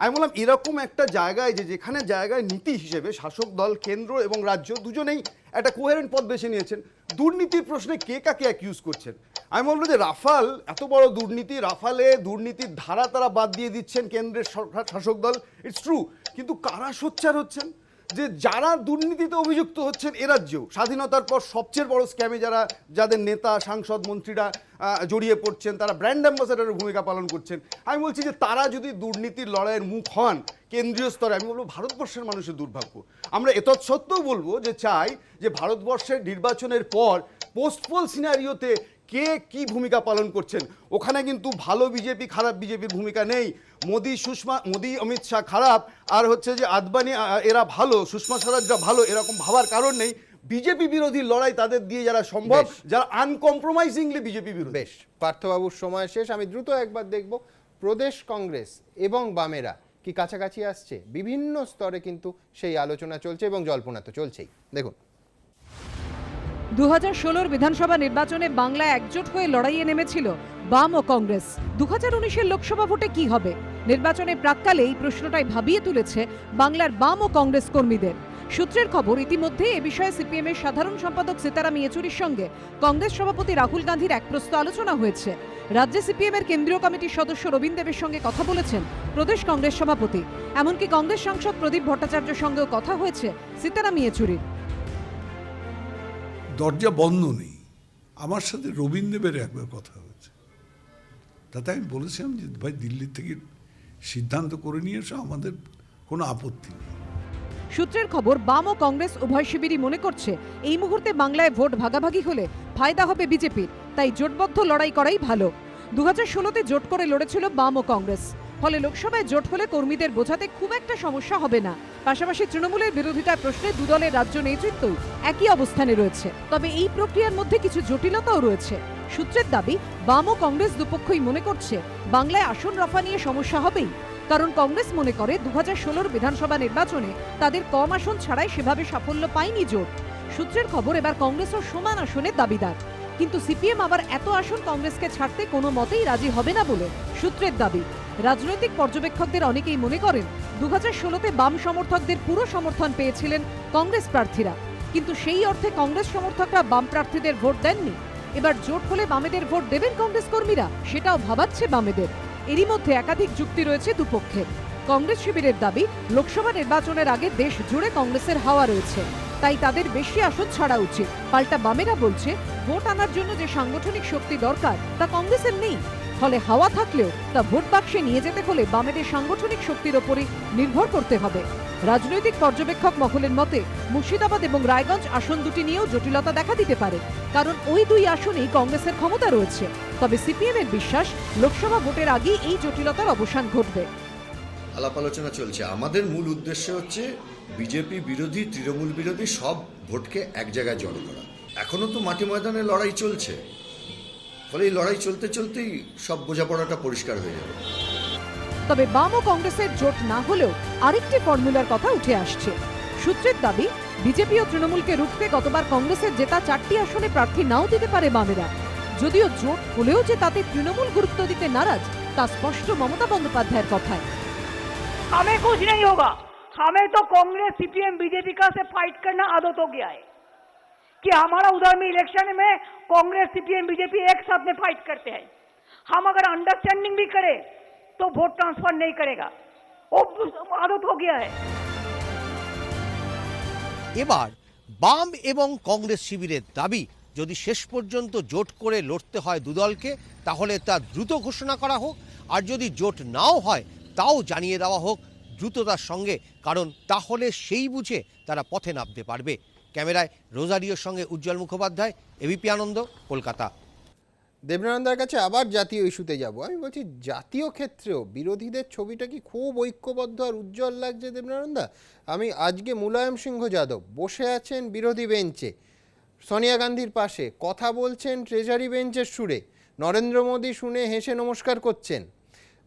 আমি বললাম এরকম একটা জায়গায় যেখানে জায়গায় নীতি হিসেবে শাসক দল, কেন্দ্র এবং রাজ্য দুজনেই একটা কোহেরেন্ট পথ বেছে নিয়েছেন, দুর্নীতির প্রশ্নে কে কাকে অ্যাকিউজ করছেন? আমি বলবো যে রাফাল এত বড় দুর্নীতি, রাফালে দুর্নীতির ধারা তারা বাদ দিয়ে দিচ্ছেন কেন্দ্রের সরকার শাসক দল, ইটস ট্রু, কিন্তু কারা সোচ্চার হচ্ছেন? যে যারা দুর্নীতিতে অভিযুক্ত হচ্ছেন এ রাজ্যেও স্বাধীনতার পর সবচেয়ে বড় স্ক্যামে যাদের নেতা, সাংসদ, মন্ত্রীরা জড়িয়ে পড়ছেন, তারা ব্র্যান্ড অ্যাম্বাসেডারের ভূমিকা পালন করছেন। আমি বলছি যে তারা যদি দুর্নীতির লড়াইয়ের মুখ হন কেন্দ্রীয় স্তরে, আমি বলবো ভারতবর্ষের মানুষের দুর্ভাগ্য। আমরা এতৎসত্ত্বেও বলবো যে চাই যে ভারতবর্ষের নির্বাচনের পর পোস্টপোল সিনারিওতে কে কি ভূমিকা পালন করছেন, ওখানে কিন্তু ভালো বিজেপি খারাপ বিজেপির ভূমিকা নেই। মোদি অমিত শাহ খারাপ আর হচ্ছে যে আদবানি এরা ভালো, সুষমা স্বরাজরা ভালো, এরকম ভাবার কারণ নেই। বিজেপি বিরোধী লড়াই তাদের দিয়ে যারা সম্ভব, যারা আনকম্প্রোমাইজিংলি বিজেপি বিরোধী। বেশ, পার্থবাবুর সময় শেষ, আমি দ্রুত একবার দেখব প্রদেশ কংগ্রেস এবং বামেরা কি কাছাকাছি আসছে। বিভিন্ন স্তরে কিন্তু সেই আলোচনা চলছে এবং জল্পনা তো চলছেই। দেখুন, 2016 বিধানসভা নির্বাচনে বাংলায় একজোট হয়ে লড়াইয়ে নেমেছিল বাম ও কংগ্রেস। 2019 লোকসভা ভোটে কি হবে? নির্বাচনের প্রাক্কালে এই প্রশ্নটাই ভাবিয়ে তুলেছে বাংলার বাম ও কংগ্রেস কর্মীদের। সূত্রের খবর, ইতিমধ্যে এ বিষয়ে সিপিএম এর সাধারণ সম্পাদক সীতারাম ইয়েচুরির সঙ্গে কংগ্রেস সভাপতি রাহুল গান্ধীর একপ্রস্ত আলোচনা হয়েছে। রাজ্যে সিপিএম এর কেন্দ্রীয় কমিটির সদস্য রবীন দেবের সঙ্গে কথা বলেছেন প্রদেশ কংগ্রেস সভাপতি। এমনকি কংগ্রেস সাংসদ প্রদীপ ভট্টাচার্যের সঙ্গেও কথা হয়েছে সীতারাম ইয়েচুরির। দরজা বন্ধ নেই। আমার সাথে রবীন দেবের একবার কথা হয়েছে, তাতে আমি বলেছিলাম যে ভাই দিল্লি থেকে সিদ্ধান্ত করে নিয়ে এসো, আমাদের কোনো আপত্তি নেই। সূত্রের খবর, বাম ও কংগ্রেস উভয় শিবিরই মনে করছে এই মুহূর্তে বাংলায় ভোট ভাগাভাগি হলে ফায়দা হবে বিজেপির, তাই জোটবদ্ধ লড়াই করাই ভালো। 2016-তে জোট করে লড়েছিল বাম ও কংগ্রেস, ফলে লোকসভায় জোট হলে কর্মীদের বোঝাতে খুব একটা সমস্যা হবে না। পাশাপাশি তৃণমূলের বিরোধিতার প্রশ্নে দুদলের রাজ্য নেতৃত্বই একই অবস্থানে রয়েছে। তবে এই প্রক্রিয়ার মধ্যে কিছু জটিলতাও রয়েছে। সূত্রের দাবি, বাম ও কংগ্রেস দুপক্ষই মনে করছে বাংলায় আসন রফা নিয়ে সমস্যা হবেই, কারণ কংগ্রেস মনে করে 2016 বিধানসভা নির্বাচনে তাদের কম আসন ছাড়াই সেভাবে সাফল্য পায়নি জোট। সূত্রের খবর, এবার কংগ্রেসও সমান আসনের দাবিদার, কিন্তু সিপিএম আবার এত আসন কংগ্রেসকে ছাড়তে কোনো মতেই রাজি হবে না বলে সূত্রের দাবি। রাজনৈতিক পর্যবেক্ষকদের অনেকেই মনে করেন 2016-তে বাম সমর্থকদের পুরো সমর্থন পেয়েছিলেন কংগ্রেস প্রার্থীরা, কিন্তু সেই অর্থে কংগ্রেস সমর্থকরা বাম প্রার্থীদের ভোট দেননি। এবার জোট হলে বামেদের ভোট দেবেন কংগ্রেস কর্মীরা, সেটাও ভাবাচ্ছে বামেদের। এরই মধ্যে একাধিক যুক্তি রয়েছে দুপক্ষের। কংগ্রেস শিবিরের দাবি, লোকসভা নির্বাচনের আগে দেশ জুড়ে কংগ্রেসের হাওয়া রয়েছে, তাই তাদের বেশি আসন ছাড়া উচিত। পাল্টা বামেরা বলছে, ভোট আনার জন্য যে সাংগঠনিক শক্তি দরকার তা কংগ্রেসের নেই, ফলে হাওয়া থাকলেও তা ভোট বাক্সে নিয়ে যেতে হলে বামেদের সাংগঠনিক শক্তির ওপরই নির্ভর করতে হবে। রাজনৈতিক পর্যবেক্ষক মহলের মতে মুর্শিদাবাদ এবং রায়গঞ্জ আসন দুটি নিয়েও জটিলতা দেখা দিতে পারে, কারণ ওই দুই আসনেই কংগ্রেসের ক্ষমতা রয়েছে। তবে সিপিএম এর বিশ্বাস, লোকসভা ভোটের আগেই এই জটিলতার অবসান ঘটবে। আলাপ আলোচনা চলছে। আমাদের মূল উদ্দেশ্য হচ্ছে বিজেপি বিরোধী, তৃণমূল বিরোধী সব ভোটকে এক জায়গায় জড়ো করা। এখনো তো মাঠে ময়দানে লড়াই চলছে, ফলে এই লড়াই চলতে চলতেই সব বোঝাপড়াটা পরিষ্কার হয়ে যাবে। তবে বাম ও কংগ্রেসের জোট না হলেও আরেকটি ফর্মুলার কথা উঠে আসছে। সূত্রের দাবি, বিজেপি ও তৃণমূলকে রুখতে গতবার কংগ্রেসের জেতা 4টি আসনে প্রার্থী নাও দিতে পারে বামেরা। যদিও জোট হলেও যে তাতে তৃণমূল গুরুত্ব দিতে নারাজ, তা স্পষ্ট মমতা বন্দ্যোপাধ্যায়ের কথায়। हमें कुछ नहीं होगा, हमें तो कांग्रेस सीपीएम बीजेपी का से फाइट करना आदत हो गया है कि हमारा उधर में इलेक्शन में कांग्रेस सीपीएम बीजेपी एक साथ में फाइट करते हैं। हम अगर अंडरस्टैंडिंग भी करें तो वोट ट्रांसफर नहीं करेगा, वो आदत हो गया है। এবার বাম এবং কংগ্রেস শিবিরের দাবি, যদি শেষ পর্যন্ত জোট করে লড়তে হয় দুদলকে, তাহলে তা দ্রুত ঘোষণা করা হোক, আর যদি জোট নাও হয় তাও জানিয়ে দেওয়া হোক দ্রুততার সঙ্গে, কারণ তাহলে সেই বুঝে তারা পথে নামতে পারবে। ক্যামেরায় রোজারিওর সঙ্গে উজ্জ্বল মুখোপাধ্যায়, এবিপি আনন্দ, কলকাতা। দেবনানন্দার কাছে আবার জাতীয় ইস্যুতে যাব। আমি বলছি জাতীয় ক্ষেত্রেও বিরোধীদের ছবিটা কি খুব ঐক্যবদ্ধ আর উজ্জ্বল লাগছে দেবনানন্দা? আমি আজকে মুলায়ম সিংহ যাদব বসে আছেন বিরোধী বেঞ্চে, সোনিয়া গান্ধীর পাশে কথা বলছেন ট্রেজারি বেঞ্চের সুরে, নরেন্দ্র মোদী শুনে হেসে নমস্কার করছেন।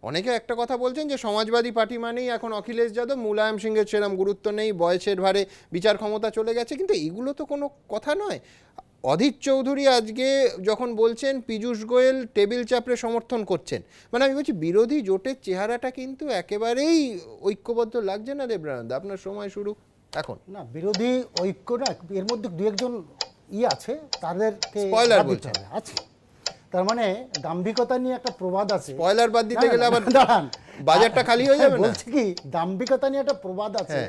অনেকে একটা কথা বলছেন যে সমাজবাদী পার্টি মানেই এখন অখিলেশ যাদব, মুলায়ম সিংহের সেরম গুরুত্ব নেই, বয়সের ভারে বিচার ক্ষমতা চলে গেছে, কিন্তু এগুলো তো কোনো কথা নয়। অধীর চৌধুরী আজকে যখন বলছেন পীযূষ গোয়েল টেবিল চাপড়ে সমর্থন করছেন, মানে আমি বলছি বিরোধী জোটের চেহারাটা কিন্তু একেবারেই ঐক্যবদ্ধ লাগছে না দেবনানন্দ? আপনার সময় শুরু এখন। না, বিরোধী ঐক্যটা এর মধ্যে দু একজন আছে, তাদেরকে আছে। তার মানে দাম্ভিকতা নিয়ে একটা প্রবাদ আছে, স্পয়লার বাদ দিতে গেলে আবার বাজারটা খালি হয়ে যাবে না। বলছি কি, দাম্ভিকতা নিয়ে একটা প্রবাদ আছে,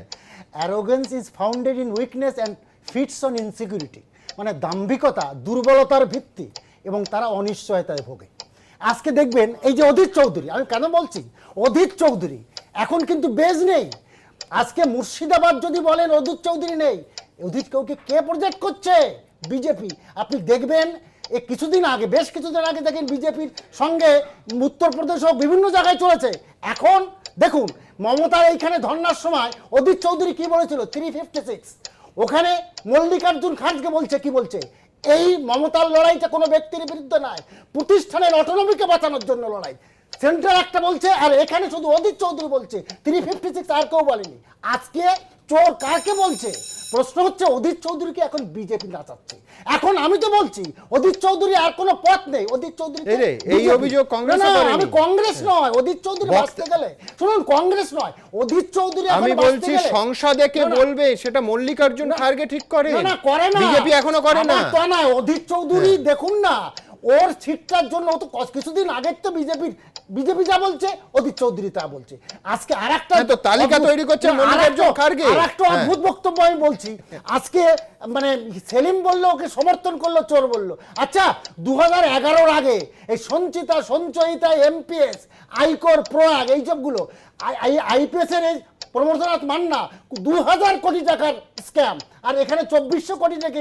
arrogance is founded in weakness and fits on insecurity. মানে দাম্ভিকতা দুর্বলতার ভিত্তি এবং তারা অনিশ্চয়তায় ভোগে। আজকে দেখবেন এই যে অধীর চৌধুরী, আমি কেন বলছি অধীর চৌধুরী, এখন কিন্তু বেজ নেই। আজকে মুর্শিদাবাদ যদি বলেন অধীর চৌধুরী নেই, অধীর চৌধুরী কে প্রজেক্ট করছে? বিজেপি। আপনি দেখবেন এই কিছুদিন আগে, বেশ কিছুদিন আগে দেখেন বিজেপির সঙ্গে উত্তরপ্রদেশ ও বিভিন্ন জায়গায় চলেছে। এখন দেখুন মমতার এইখানে ধর্নার সময় অধীর চৌধুরী কি বলেছিল, 356, ওখানে মল্লিকার্জুন খাড়গে বলছে, কি বলছে, এই মমতার লড়াইটা কোনো ব্যক্তির বিরুদ্ধে নয়, প্রতিষ্ঠানের অটোনমিকে বাঁচানোর জন্য লড়াই। সেন্ট্রাল একটা বলছে, আর এখানে শুধু অধীর চৌধুরী বলছে 356, আর কেউ বলেনি। আজকে চোর কাকে বলছে? প্রশ্ন হচ্ছে অধীর চৌধুরীকে এখন বিজেপি নাচাচ্ছে। এখন আমি তো বলছি অধীর চৌধুরী আর কোনো পথ নেই। অধীর চৌধুরী এই অভিযোগ কংগ্রেস, আমি কংগ্রেস নয়, অধীর চৌধুরী বাঁচতে গেলে শুনুন, কংগ্রেস নয়, অধীর চৌধুরী। আমি বলছি সংসদে কে বলবে সেটা মল্লিকার্জুন খাড়গে ঠিক করে, না করে না, বিজেপি এখনো করে না। তা না, অধীর চৌধুরী দেখুন না, ওর সিটটার জন্য ও তো কিছুদিন আগে তো বিজেপি যা বলছে অধীর চৌধুরী তা বলছে। আজকে আরেকটা তালিকা তৈরি করছে মল্লিকার্জুন খাড়গে। আরেকটা অদ্ভুত বক্তব্য আমি বলছি, আজকে মানে সেলিম বললো ওকে সমর্থন করলো, চোর বললো। আচ্ছা 2011-র আগে এই সঞ্চিতা, সঞ্চয়িতা, এমপিএস, আয়কর, প্রয়াগ, এই সবগুলো আইপিএস এর প্রমোদনাথ মান্না 2000 কোটি টাকার স্ক্যাম, আর এখানে 2400 কোটি টাকা,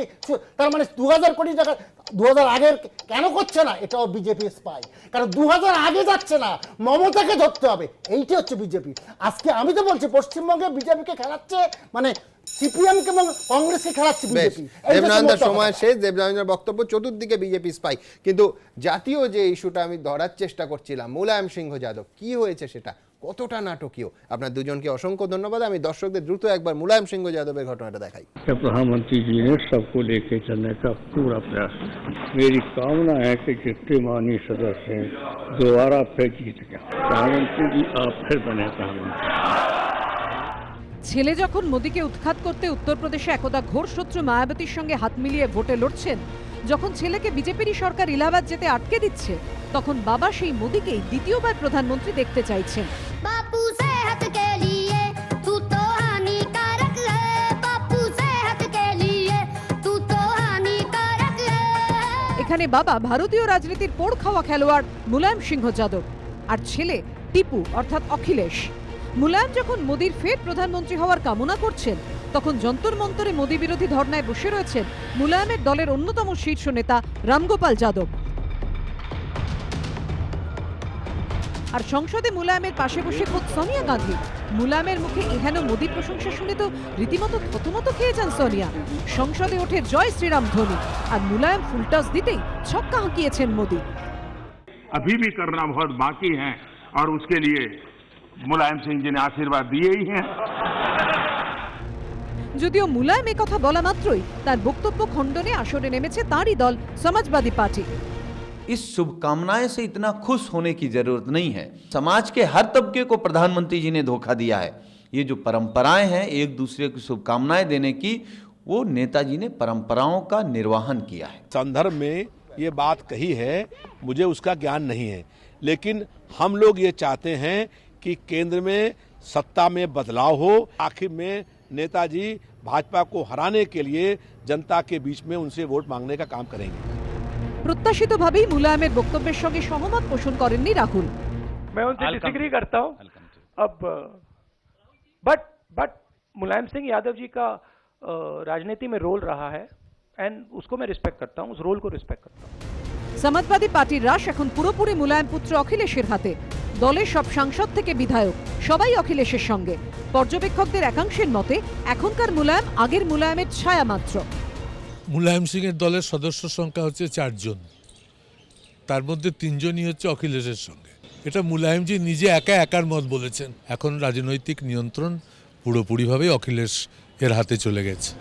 তার মানে 2000 কোটি টাকা 2000 আগের কেন করছে না? এটাও বিজেপি স্পাই, কারণ 2000 আগে যাচ্ছে না, মমতাকে ধরতে হবে, এইটি হচ্ছে বিজেপি। আজকে আমি তো বলছি পশ্চিমবঙ্গে বিজেপিকে খেলাচ্ছে, মানে সিপিএম কে এবং কংগ্রেসকে খেলাচ্ছে বিজেপি। দেবনানন্দার সময় শেষ। দেবনানন্দার বক্তব্য চতুর্দিকে বিজেপি স্পাই, কিন্তু জাতীয় যে ইস্যুটা আমি ধরার চেষ্টা করছিলাম মুলায়ম সিংহ যাদব, কি হয়েছে সেটা কতটা নাটকীয়। আপনার দুজনকে অসংখ্য ধন্যবাদ। আমি দর্শকদের দ্রুত একবার মুলায়ম সিংহ যাদবের ঘটনাটা দেখাই। प्रधानमंत्री जी ने सबको लेके चलने का पूरा प्रयास। मेरी कामना है कि जितने माननीय सदस्य हैं दोबारा फिर जीत गया। प्रधानमंत्री जी आप फिर बने प्रधानमंत्री। ছেলে যখন মোদীকে উৎখাত করতে উত্তরপ্রদেশে একদা ঘোর শত্রু মায়াবতীর সঙ্গে হাত মিলিয়ে ভোটে লড়ছেন, যখন ছেলেকে বিজেপিরই সরকার ইলাহাবাদ যেতে আটকে দিচ্ছে, তখন বাবা সেই মোদীকেই দ্বিতীয়বার প্রধানমন্ত্রী দেখতে চাইছেন। এখানে বাবা ভারতীয় রাজনীতির পোড় খাওয়া খেলোয়াড় মুলায়ম সিংহ যাদব, আর ছেলে টিপু অর্থাৎ অখিলেশ। মুলায়ম যখন মোদীর ফের প্রধানমন্ত্রী হওয়ার কামনা করছেন, তখন যন্তর মন্তরে মোদী বিরোধী ধর্নায় বসে রয়েছেন মুলায়মের দলের অন্যতম শীর্ষ নেতা রামগোপাল যাদব। আর সংসদে মুলায়মের পাশে বসে খোদ সোনিয়া গান্ধী। মুলায়মের মুখে এহেন মোদী প্রশংসা শুনে তো রীতিমতো থতমত খেয়ে যান সোনিয়া। সংসদে ওঠে জয় শ্রীরাম ধ্বনি, আর মুলায়ম ফুলটস দিতেই ছক্কা হাঁকিয়েছেন মোদী। अभी भी करना बहुत बाकी है और उसके लिए मुलायम सिंह जी ने आशीर्वाद दिए ही हैं। যদিও মুলায়ম এই কথা বলা মাত্রই তার বক্তব্য খণ্ডনে আসরে নেমেছে তারই দল সমাজবাদী পার্টি। इस शुभकामनाएं से इतना खुश होने की जरूरत नहीं है। समाज के हर तबके को प्रधानमंत्री जी ने धोखा दिया है। ये जो परंपराएं हैं एक दूसरे को शुभकामनाएं देने की, वो नेताजी ने परंपराओं का निर्वहन किया है। संदर्भ में ये बात कही है, मुझे उसका ज्ञान नहीं है, लेकिन हम लोग ये चाहते हैं कि केंद्र में सत्ता में बदलाव हो, आखिर में नेताजी भाजपा को हराने के लिए जनता के बीच में उनसे वोट मांगने का काम करेंगे। প্রত্যাশিতভাবেই মুলায়মের বক্তব্যের সঙ্গে সহমত পোষণ করেননি রাহুল। मैं उनसे डिसएग्री करता हूं अब, बट मुलायम सिंह यादव जी का राजनीति में रोल रहा है एंड उसको मैं रिस्पेक्ट करता हूं, उस रोल को रिस्पेक्ट करता हूं। সমাজবাদী পার্টির রাশ এখন পুরোপুরি মুলায়ম পুত্র অখিলেশের হাতে। দলের সব সাংসদ থেকে বিধায়ক সবাই অখিলেশের সঙ্গে। পর্যবেক্ষকদের একাংশের মতে এখনকার মুলায়ম আগের মুলায়মের ছায়া মাত্র। মুলায়ম সিংয়ের দলের সদস্য সংখ্যা হচ্ছে 4 জন, তার মধ্যে 3 জনই হচ্ছে অখিলেশের সঙ্গে। এটা মুলায়মজি নিজে একার মত বলেছেন। এখন রাজনৈতিক নিয়ন্ত্রণ পুরোপুরিভাবে অখিলেশ এর হাতে চলে গেছে।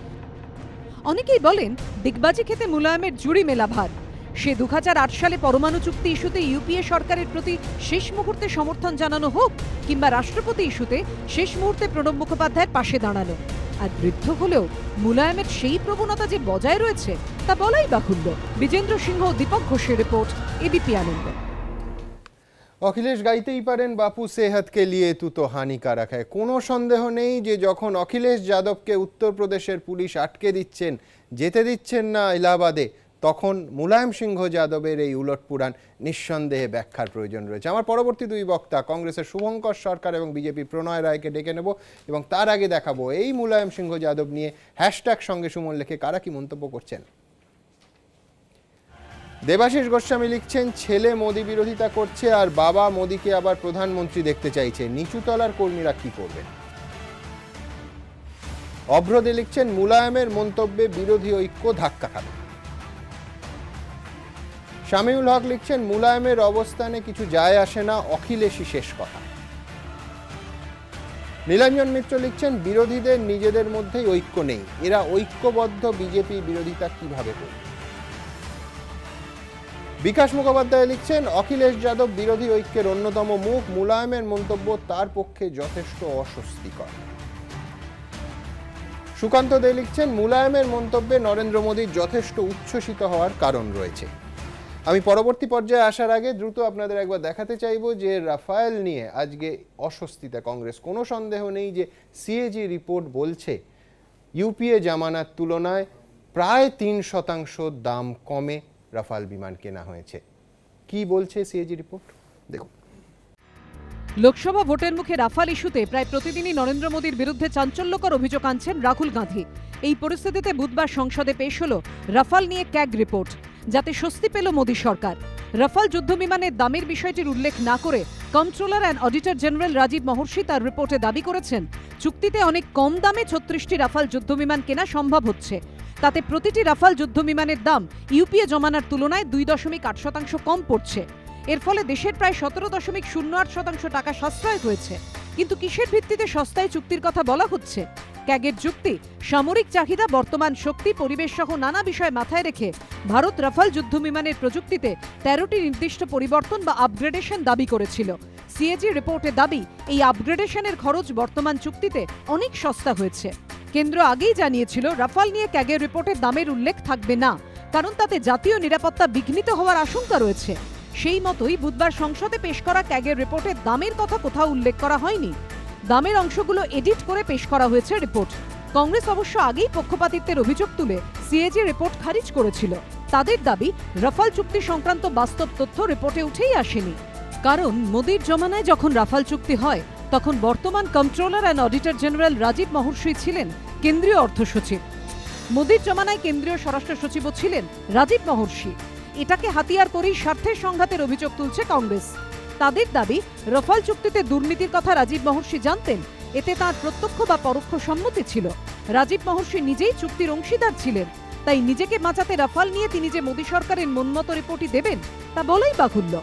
অনেকেই বলেন দিগবাজি খেতে মুলায়মের জুড়ি মেলা ভার। সে 2008 সালে পরমাণু চুক্তি ইস্যুতে ইউপিএ সরকারের প্রতি শেষ মুহূর্তে সমর্থন জানানো হোক, কিংবা রাষ্ট্রপতি ইস্যুতে শেষ মুহূর্তে প্রণব মুখোপাধ্যায়ের পাশে দাঁড়ানো। আর বৃদ্ধ হলেও মুলায়মের সেই প্রবণতা যে বজায় রয়েছে তা বলাই বাহুল্য। বিজেন্দ্র সিংহ, দীপক ঘোষের রিপোর্ট, এবিপি আনন্দ। অখিলেশ গাইতেই পারেন বাপু সেহত কে লিয়ে তু তো হানিকারক হ্যায়। কোনো সন্দেহ নেই যে যখন অখিলেশ যাদবকে উত্তরপ্রদেশের পুলিশ আটকে দিচ্ছেন, যেতে দিচ্ছেন না এলাহাবাদে, তখন মুলায়ম সিংহ যাদবের এই উলটপুরাণ নিঃসন্দেহে ব্যাখ্যার প্রয়োজন রয়েছে। আমার পরবর্তী দুই বক্তা কংগ্রেসের শুভঙ্কর সরকার এবং বিজেপি প্রণয় রায়কে ডেকে নেব, এবং তার আগে দেখাবো এই মুলায়ম সিংহ যাদব নিয়ে হ্যাশট্যাগ সঙ্গে সুমন লিখে কারা কি মন্তব্য করছেন। দেবাশিস গোস্বামী লিখছেন, ছেলে মোদি বিরোধিতা করছে আর বাবা মোদিকে আবার প্রধানমন্ত্রী দেখতে চাইছে, নিচুতলার কর্মীরা কি করবেন। অভ্রদে লিখছেন, মুলায়মের মন্তব্যে বিরোধী ঐক্য ধাক্কা খাবে। শামিউল হক লিখছেন, মুলায়মের অবস্থানে কিছু যায় আসে না, অখিলেশই শেষ কথা। নীলাঞ্জন মিত্র লিখছেন, বিরোধীদের নিজেদের মধ্যেই ঐক্য নেই, এরা ঐক্যবদ্ধ বিজেপি বিরোধিতা কিভাবে করবে। বিকাশ মুখোপাধ্যায় লিখছেন, অখিলেশ যাদব বিরোধী ঐক্যের অন্যতম মুখ, মুলায়মের মন্তব্য তার পক্ষে যথেষ্ট অস্বস্তিকর। সুকান্ত দে লিখছেন, মুলায়মের মন্তব্যে নরেন্দ্র মোদীর যথেষ্ট উচ্ছ্বসিত হওয়ার কারণ রয়েছে। আমি পরবর্তী পর্যায়ে আসার আগে দ্রুত আপনাদের একবার দেখাতে চাইব যে রাফায়েল নিয়ে আজকে অস্বস্তিতে কংগ্রেস। কোনো সন্দেহ নেই যে সিএজি রিপোর্ট বলছে ইউপিএ জামানার তুলনায় প্রায় 3% দাম কমে রাফাল বিমান কেনা হয়েছে। কি বলছে সিএজি রিপোর্ট দেখুন। লোকসভা ভোটের মুখে রাফাল ইস্যুতে প্রায় প্রতিদিনই নরেন্দ্র মোদীর বিরুদ্ধে চাঞ্চল্যকর অভিযোগ আনছেন রাহুল গান্ধী। এই পরিস্থিতিতে বুধবার সংসদে পেশ হল রাফাল নিয়ে ক্যাগ রিপোর্ট, যাতে স্বস্তি পেল মোদী সরকার। রাফাল যুদ্ধবিমানের দামের বিষয়টির উল্লেখ না করে controller and auditor general Rajiv Mehrishi তার রিপোর্টে দাবি করেছেন, চুক্তিতে অনেক কম দামে 36টি রাফাল যুদ্ধবিমান কেনা সম্ভব হচ্ছে। তাতে প্রতিটি রাফাল যুদ্ধবিমানের দাম ইউপিএ জমানার তুলনায় 2.8% কম পড়ছে। এর ফলে দেশের প্রায় 17.08% টাকা সাশ্রয় হয়েছে। কিন্তু কিসের ভিত্তিতে সস্তায় চুক্তির কথা বলা হচ্ছে? ক্যাগের যুক্তি, সামরিক চাহিদা, বর্তমান শক্তি, পরিবেশ সহ নানা বিষয় মাথায় রেখে ভারত রাফাল যুদ্ধবিমানের প্রযুক্তিতে 13টি নির্দিষ্ট পরিবর্তন বা আপগ্রেডেশন দাবি করেছিল। সিএজি রিপোর্টের দাবি, এই আপগ্রেডেশনের খরচ বর্তমান চুক্তিতে অনেক সস্তা হয়েছে। কেন্দ্র আগেই জানিয়েছিল রাফাল নিয়ে ক্যাগের রিপোর্টের দামের উল্লেখ থাকবে না, কারণ তাতে জাতীয় নিরাপত্তা বিঘ্নিত হওয়ার আশঙ্কা রয়েছে। সেই মতোই বুধবার সংসদে পেশ করা ক্যাগের রিপোর্টের দামের কথা কোথাও উল্লেখ করা হয়নি। দামের অংশগুলো এডিট করে পেশ করা হয়েছে রিপোর্ট। কংগ্রেস অবশ্য আগেই পক্ষপাতিত্বের অভিযোগ তুলে সিএজি রিপোর্ট খারিজ করেছিল। তাদের দাবি, রাফাল চুক্তি সংক্রান্ত বাস্তব তথ্য রিপোর্টে উঠেই আসেনি। কারণ মোদির জমানায় যখন রাফাল চুক্তি হয় তখন বর্তমান controller and auditor general Rajiv Mehrishi ছিলেন কেন্দ্রীয় অর্থ সচিব। মোদির জমানায় কেন্দ্রীয় স্বরাষ্ট্র সচিবও ছিলেন রাজীব মহর্ষি। এটাকে হাতিয়ার করেই স্বার্থের সংঘাতের অভিযোগ তুলছে কংগ্রেস। তাদের দাবি, রাফাল চুক্তিতে দুর্নীতির কথা রাজীব মহর্ষি জানতেন, এতে তাঁর প্রত্যক্ষ বা পরোক্ষ সম্মতি ছিল। রাজীব মহর্ষি নিজেই চুক্তির অংশীদার ছিলেন, তাই নিজেকে বাঁচাতে রাফাল নিয়ে তিনি যে মোদী সরকারের মনমতো রিপোর্টই দেবেন তা বলাই বাহুল্য।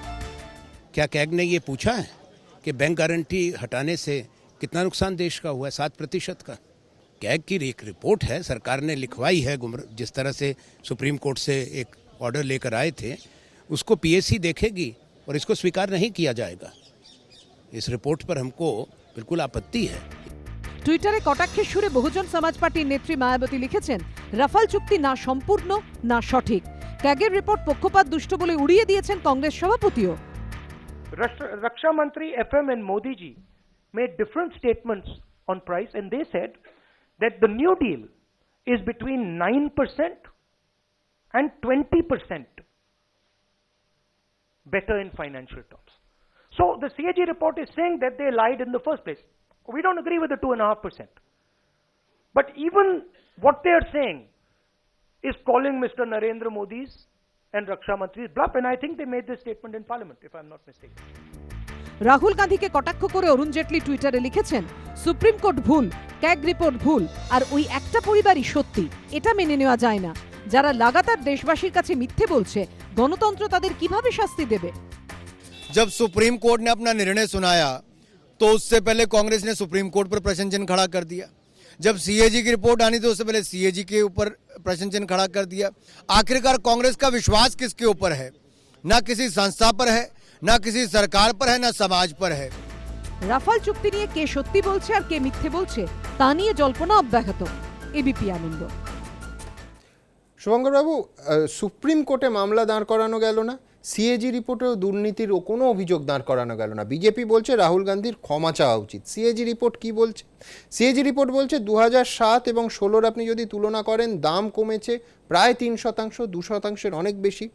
क्या कैग ने ये पूछा है कि बैंक गारंटी हटाने से कितना नुकसान देश का हुआ है? 7% का। कैग की एक रिपोर्ट है, सरकार ने लिखवाई है, जिस तरह से सुप्रीम कोर्ट से एक ऑर्डर लेकर आए थे, उसको पीएसी देखेगी और इसको स्वीकार नहीं किया जाएगा। इस रिपोर्ट पर हमको बिल्कुल आपत्ति है। টুইটারে কটাক্ষের সুরে বহুজন সমাজ পার্টির নেত্রী মায়াবতী লিখেছেন, রাফাল চুক্তি না সম্পূর্ণ না সঠিক। ক্যাগের রিপোর্ট পক্ষপাত দুষ্ট বলে উড়িয়ে দিয়েছেন Congress সভাপতিও। Raksha Mantri FM and Modi ji made different statements on price, and they said that the New Deal is between 9% and 20% better in financial terms. So the CAG report is saying that they lied in the first place. We don't agree with the 2.5%. But even what they are saying is calling Mr. Narendra Modi's and Raksha Mantri's bluff, and I think they made this statement in Parliament, if I'm not mistaken. Rahul গান্ধীকে কটাক্ষ করে অরুণ জেটলি টুইটারে লিখেছেন, supreme court ভুল, CAG report ভুল, আর ওই একটা পরিবারই সত্যি। এটা মেনে নেওয়া যায় না। যারা লাগাতার দেশবাসীর কাছে মিথ্যে বলছে, গণতন্ত্র তাদের কিভাবে শাস্তি দেবে? जब सुप्रीम कोर्ट ने अपना निर्णय सुनाया तो उससे पहले कांग्रेस ने सुप्रीम कोर्ट पर प्रश्न चिन्ह खड़ा कर दिया। जब सीएजी की रिपोर्ट आनी तो उससे पहले सीएजी के ऊपर प्रश्न चिन्ह खड़ा कर दिया। आखिरकार कांग्रेस का विश्वास किसके ऊपर है? ना किसी संस्था पर है, ना किसी सरकार पर है, ना समाज पर है। রাফাল চুক্তি নিয়ে কে সত্যি বলছে আর কে মিথ্যে বলছে তা নিয়ে জল্পনা অব্যাহত। এবিপি আনন্দ। শুভঙ্কর বাবু, সুপ্রিম কোর্টে মামলা দাঁড় করানো গেল না, সিএজি রিপোর্টেও দুর্নীতির কোনো অভিযোগ দাঁড় করানো গেল না। বিজেপি বলছে রাহুল গান্ধীর ক্ষমা চাওয়া উচিত। সিএজি রিপোর্ট কি বলছে? সিএজি রিপোর্ট বলছে 2007 এবং 16 আপনি যদি তুলনা করেন, দাম কমেছে প্রায় 3%, 2%-এর অনেক বেশি।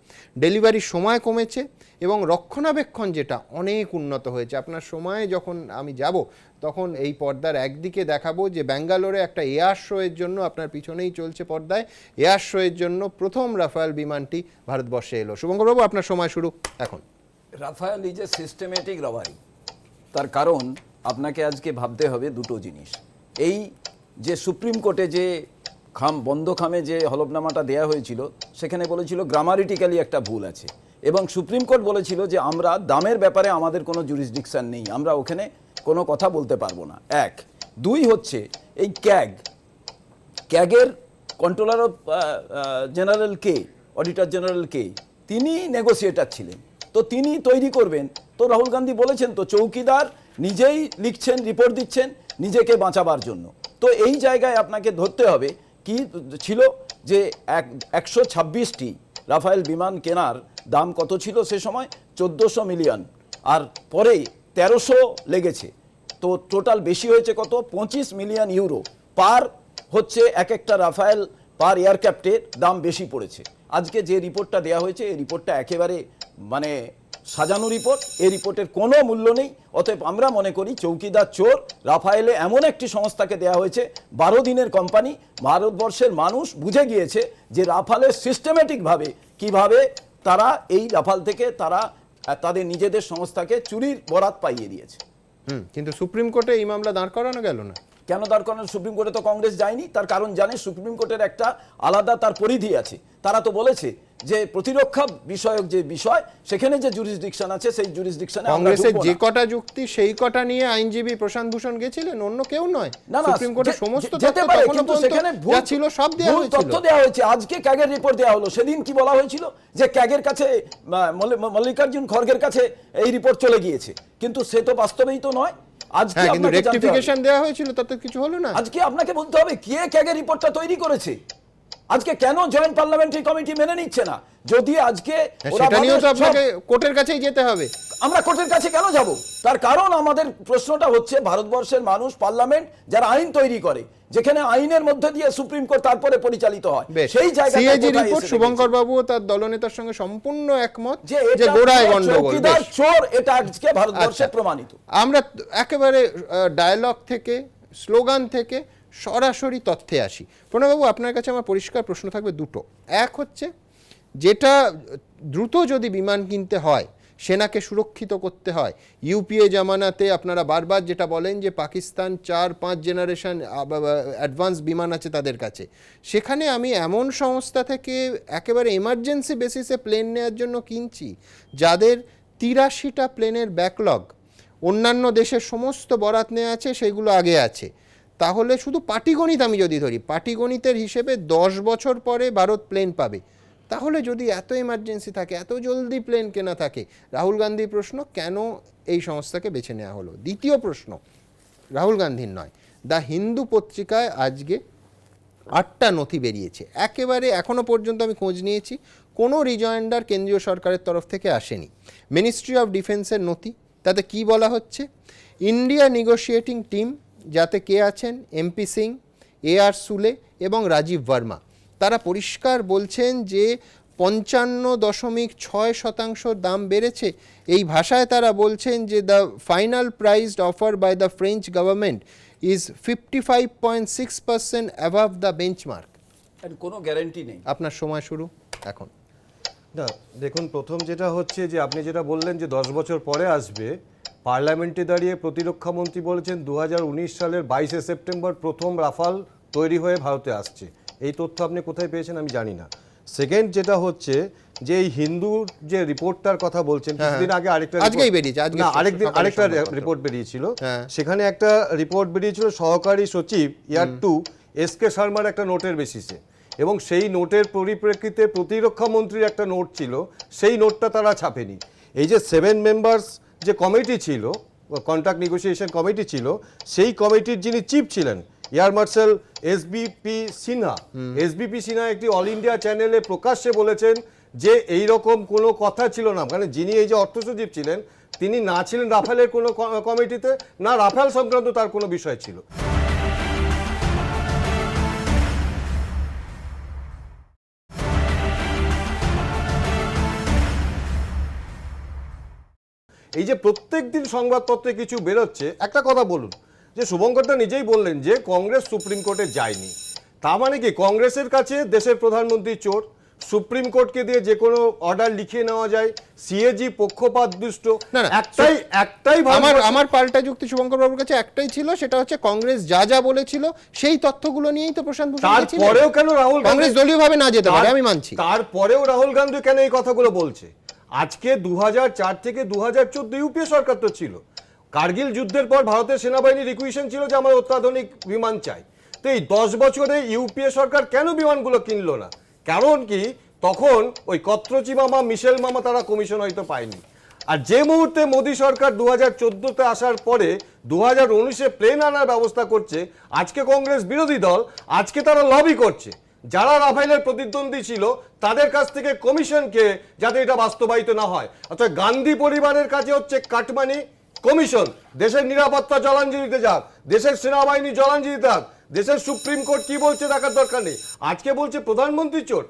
ডেলিভারির সময় কমেছে এবং রক্ষণাবেক্ষণ যেটা অনেক উন্নত হয়েছে। আপনার সময়ে যখন আমি যাব তখন এই পর্দার একদিকে দেখাবো যে ব্যাঙ্গালোরে একটা এয়ার শোয়ের জন্য, আপনার পিছনেই চলছে পর্দায়, এয়ার শোয়ের জন্য প্রথম রাফায়েল বিমানটি ভারতবর্ষে এলো। শুভঙ্করবাবু, আপনার সময় শুরু এখন। Rafale is a systematic robbery. তার কারণ আপনাকে আজকে ভাবতে হবে দুটো জিনিস। এই যে সুপ্রিম কোর্টে যে বন্ধ খামে যে হলফনামাটা দেয়া হয়েছিল, সেখানে বলেছিল গ্রামারিটিক্যালি একটা ভুল আছে, এবং সুপ্রিম কোর্ট বলেছিল যে আমরা দামের ব্যাপারে আমাদের কোনো জুরিসডিকশন নেই, আমরা ওখানে কোনো কথা বলতে পারবো না। 1, 2 হচ্ছে এই ক্যাগের কন্ট্রোলার অফ জেনারেল কে, অডিটর জেনারেল কে, তিনি নেগোসিয়েটার ছিলেন। তো তিনি তৈরি করবেন, তো রাহুল গান্ধী বলেছেন তো চৌকিদার নিজেই লিখছেন, রিপোর্ট দিচ্ছেন নিজেকে বাঁচাবার জন্য। তো এই জায়গায় আপনাকে ধরতে হবে কি ছিল যে 126টি রাফায়েল বিমান কেনার দাম কত ছিল সে সময়? 1400 মিলিয়ন, আর পরে 1300 লেগেছে। তো টোটাল বেশি হয়েছে কত? 25 মিলিয়ন ইউরো পার হচ্ছে এক একটা রাফায়েল পার এয়ারক্রাফটের দাম বেশি পড়েছে। আজকে যে রিপোর্টটা দেওয়া হয়েছে এই রিপোর্টটা একেবারে মানে সাজানো রিপোর্ট, এই রিপোর্টের কোনো মূল্য নেই। অতএব আমরা মনে করি চৌকিদার চোর। রাফায়েলে এমন একটি সংস্থাকে দেওয়া হয়েছে 12 দিনের কোম্পানি। ভারতবর্ষের মানুষ বুঝে গিয়েছে যে রাফালের সিস্টেমেটিকভাবে কিভাবে তারা এই রাফাল থেকে তারা তাদের নিজেদের সংস্থাকে চুরির বরাত পাইয়ে দিয়েছে। কিন্তু সুপ্রিম কোর্টে এই মামলা দাঁড় করানো গেল না। কেন দাঁড় করানো? সুপ্রিম কোর্টে তো কংগ্রেস যায়নি। তার কারণ জানে, সুপ্রিম কোর্টের একটা আলাদা তার পরিধি আছে। তারা তো বলেছে যে প্রতিরক্ষা বিষয়ক যে বিষয়, সেখানে যে জুরিসডিকশন আছে সেই জুরিসডিকশনে কংগ্রেসের যে কটা যুক্তি সেই কটা নিয়ে আইনজীবী প্রশান্ত ভূষণ গেছিলেন, অন্য কেউ নয়। না, সুপ্রিম কোর্টে সমস্ত যেতে পারে, কিন্তু সেখানে ভুল ছিল, সব দেওয়া হয়েছিল, তথ্য দেওয়া হয়েছে। আজকে ক্যাগের রিপোর্ট দেওয়া হলো, সেদিন কি বলা হয়েছিল যে ক্যাগের কাছে মল্লিকার্জুন খড়গের কাছে এই রিপোর্ট চলে গিয়েছে, কিন্তু সে তো বাস্তবেই তো নয়। আজকে কিন্তু রেকটিফিকেশন দেওয়া হয়েছিল, তাতে কিছু হলো না। আজকে আপনাকে বলতে হবে কে ক্যাগের রিপোর্টটা তৈরি করেছে। আজকে কেন জয়েন্ট পার্লামেন্টারি কমিটি মেনে নিচ্ছে না? যদি আজকে সেটা নিয়েও তো আপনাকে কোর্টের কাছেই যেতে হবে। আমরা কোর্টের কাছে কেন যাব? তার কারণ আমাদের প্রশ্নটা হচ্ছে ভারতবর্ষের মানুষ, পার্লামেন্ট যারা আইন তৈরি করে, যেখানে আইনের মধ্যে দিয়ে সুপ্রিম কোর্ট তারপরে পরিচালিত হয়, সেই জায়গায় সিএজি রিপোর্ট শুভঙ্কর বাবু তার দলনেতার সঙ্গে সম্পূর্ণ একমত যে গোড়ায় গন্ডগোল, চোর, এটা আজকে ভারতবর্ষে প্রমাণিত। আমরা একেবারে ডায়ালগ থেকে, স্লোগান থেকে সরাসরি তথ্যে আসি। প্রণববাবু, আপনার কাছে আমার পরিষ্কার প্রশ্ন থাকবে দুটো। এক হচ্ছে, যেটা দ্রুত যদি বিমান কিনতে হয়, সেনাকে সুরক্ষিত করতে হয়, ইউপিএ জামানাতে আপনারা বারবার যেটা বলেন যে পাকিস্তান 4-5 জেনারেশন অ্যাডভান্স বিমান আছে তাদের কাছে, সেখানে আমি এমন সংস্থা থেকে একেবারে এমার্জেন্সি বেসিসে প্লেন নেওয়ার জন্য কিনছি যাদের 83টা প্লেনের ব্যাকলগ, অন্যান্য দেশের সমস্ত বরাত নেওয়া আছে, সেগুলো আগে আছে। তাহলে শুধু পাটিগণিত আমি যদি ধরি, পাটিগণিতের হিসেবে 10 বছর পরে ভারত প্লেন পাবে। তাহলে যদি এত এমার্জেন্সি থাকে, এত জলদি প্লেন কেনা থাকে, রাহুল গান্ধীর প্রশ্ন, কেন এই সংস্থাকে বেছে নেওয়া হলো? দ্বিতীয় প্রশ্ন রাহুল গান্ধীর নয়, দ্য হিন্দু পত্রিকায় আজকে 8টা নথি বেরিয়েছে, একেবারে এখনো পর্যন্ত আমি খোঁজ নিয়েছি, কোনো রিজয়েন্ডার কেন্দ্রীয় সরকারের তরফ থেকে আসেনি। মিনিস্ট্রি অফ ডিফেন্সের নথি, তাতে কি বলা হচ্ছে? ইন্ডিয়া নেগোশিয়েটিং টিম, যাতে কে আছেন? এমপি সিং, AR সুলে এবং রাজীব ভার্মা। তারা পরিষ্কার বলছেন যে 55.6% দাম বেড়েছে। এই ভাষায় তারা বলছেন যে the final price offer by the French government is 55.6% above the benchmark. কোনো গ্যারান্টি নেই। আপনার সময় শুরু এখন। না দেখুন, প্রথম যেটা হচ্ছে যে আপনি যেটা বললেন যে 10 বছর পরে আসবে, পার্লামেন্টে দাঁড়িয়ে প্রতিরক্ষা মন্ত্রী বলেছেন 2019 সালের 22শে সেপ্টেম্বর প্রথম রাফাল তৈরি হয়ে ভারতে আসছে। এই তথ্য আপনি কোথায় পেয়েছেন আমি জানি না। সেকেন্ড যেটা হচ্ছে যে এই হিন্দুর যে রিপোর্টটার কথা বলছেন, কিছুদিন আগে আরেকটা রিপোর্ট বেরিয়েছিল, সেখানে একটা রিপোর্ট বেরিয়েছিল সহকারী সচিব ইয়ার 2 SK শর্মার একটা নোটের বেসিসে, এবং সেই নোটের পরিপ্রেক্ষিতে প্রতিরক্ষা মন্ত্রীর একটা নোট ছিল, সেই নোটটা তারা ছাপেনি। এই যে 7 মেম্বার্স যে কমিটি ছিল, কন্ট্রাক্ট নেগোসিয়েশন কমিটি ছিল, সেই কমিটির যিনি চিফ ছিলেন air marshal SBP Sinha, SBP Sinha একটি অল ইন্ডিয়া চ্যানেলে প্রকাশ্যে বলেছেন যে এই রকম কোনো কথা ছিল না। মানে যিনি এই যে অর্থ সচিব ছিলেন, তিনি না ছিলেন রাফেলের কোনো কমিটিতে, না রাফেল সংক্রান্ত তার কোনো বিষয় ছিল। এই যে প্রত্যেক দিন সংবাদপত্রে কিছু বেরোচ্ছে, একটা কথা বলুন, যে শুভঙ্করদা নিজেই বললেন যে কংগ্রেস সুপ্রিম কোর্টে যায়নি, তা মানে কি কংগ্রেসের কাছে দেশের প্রধানমন্ত্রী চোর, সুপ্রিম কোর্টকে দিয়ে যে কোনো অর্ডার লিখিয়ে নেওয়া যায়, সিএজি পক্ষপাত দুষ্ট, একটাই আমার পাল্টা যুক্তি শুভঙ্কর বাবুর কাছে একটাই ছিল, সেটা হচ্ছে কংগ্রেস যা যা বলেছিল সেই তথ্যগুলো নিয়েই তো প্রশান্ত ভূষণ বলেছিলেন। তারপরেও কেন রাহুল কংগ্রেস দলীয়ভাবে না যেতে পারে, আমি মানছি, তারপরেও রাহুল গান্ধী কেন এই কথাগুলো বলছে? আজকে 2004 থেকে 2014 ইউপিএ সরকার তো ছিল। কার্গিল যুদ্ধের পর ভারতের সেনাবাহিনীর রিকুইশন ছিল যে আমার অত্যাধুনিক বিমান চাই। তো এই 10 বছরে ইউপিএ সরকার কেন বিমানগুলো কিনলো না? কারণ কি তখন ওই কত্রচি মামা, মিশেল মামা তারা কমিশন হয়তো পায়নি। আর যে মুহূর্তে মোদী সরকার 2014-তে আসার পরে 2019-এ প্লেন আনার ব্যবস্থা করছে, আজকে কংগ্রেস বিরোধী দল, আজকে তারা লবি করছে যারা রাফেলের প্রতিদ্বন্দ্বী ছিল তাদের কাছ থেকে কমিশনকে, যাতে এটা বাস্তবায়িত না হয়। অর্থাৎ গান্ধী পরিবারের কাছে হচ্ছে কাটমানি, কমিশন। দেশের নিরাপত্তা জলাঞ্জলিতে যাক, দেশের সেনাবাহিনী জলাঞ্জলিতে যাক, দেশের সুপ্রিম কোর্ট কি বলছে দেখার দরকার নেই। আজকে বলছে প্রধানমন্ত্রী চোর।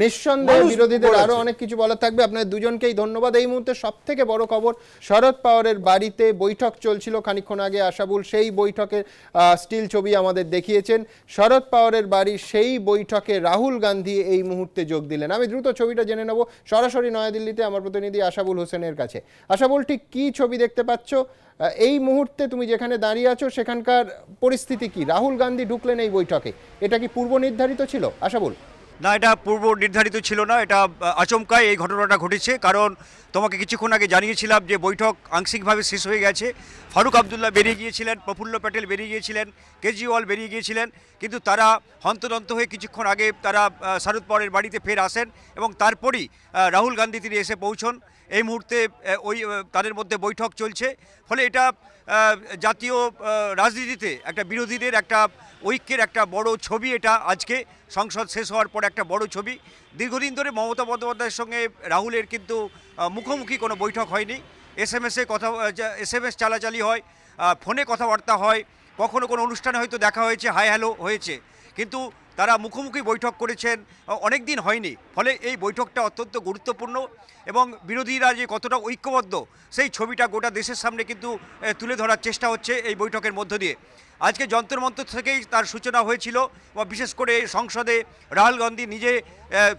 নিঃসন্দেহে বিরোধীদের আরো অনেক কিছু বলার থাকবে। আপনাদের দুজনকেই ধন্যবাদ। এই মুহূর্তে সব থেকে বড় খবর, শরদ পাওয়ারের বাড়িতে বৈঠক চলছিল খানিকক্ষণ আগে, আশাবুল সেই বৈঠকের স্টিল ছবি আমাদের দেখিয়েছেন। শরদ পাওয়ারের বাড়ির সেই বৈঠকে রাহুল গান্ধী এই মুহূর্তে যোগ দিলেন। আমি দ্রুত ছবিটা জেনে নেব সরাসরি নয়াদিল্লিতে আমার প্রতিনিধি আশাবুল হোসেনের কাছে। আশাবুল, ঠিক কি ছবি দেখতে পাচ্ছ এই মুহূর্তে? তুমি যেখানে দাঁড়িয়ে আছো সেখানকার পরিস্থিতি কি? রাহুল গান্ধী ঢুকলেন এই বৈঠকে, এটা কি পূর্ব নির্ধারিত ছিল আশাবুল? না, এটা পূর্ব নির্ধারিত ছিল না, এটা আচমকাই এই ঘটনাটা ঘটেছে। কারণ তোমাকে কিছুক্ষণ আগে জানিয়েছিলাম যে বৈঠক আংশিকভাবে শেষ হয়ে গেছে। ফারুক আবদুল্লাহ বেরিয়ে গিয়েছিলেন, প্রফুল্ল প্যাটেল বেরিয়ে গিয়েছিলেন, কেজরিওয়াল বেরিয়ে গিয়েছিলেন, কিন্তু তারা হন্তদন্ত হয়ে কিছুক্ষণ আগে তারা শরদ পাওয়ারের বাড়িতে ফের আসেন এবং তারপরই রাহুল গান্ধী তিনি এসে পৌঁছন। এই মুহূর্তে ওই তাদের মধ্যে বৈঠক চলছে। ফলে এটা জাতীয় রাজনীতিতে একটা বিরোধীদের একটা ঐক্যের একটা বড় ছবি। এটা আজকে সংসদ শেষ হওয়ার পর একটা বড় ছবি। দীর্ঘদিন ধরে মমতা বন্দ্যোপাধ্যায়ের সঙ্গে রাহুলের কিন্তু মুখোমুখি কোনো বৈঠক হয়নি। SMS চালাচালি হয়, ফোনে কথাবার্তা হয়, কখনো কোনো অনুষ্ঠানে হয়তো দেখা হয়েছে, হাই হ্যালো হয়েছে, কিন্তু তারা মুখোমুখি বৈঠক করেছেন অনেক দিন হয়নি। ফলে এই বৈঠকটা অত্যন্ত গুরুত্বপূর্ণ এবং বিরোধীরা যে কতটা ঐক্যবদ্ধ সেই ছবিটা গোটা দেশের সামনে কিন্তু তুলে ধরার চেষ্টা হচ্ছে এই বৈঠকের মধ্য দিয়ে। আজকে যন্তর মন্তর থেকেই তার সূচনা হয়েছিল, বিশেষ করে সংসদে রাহুল গান্ধী নিজে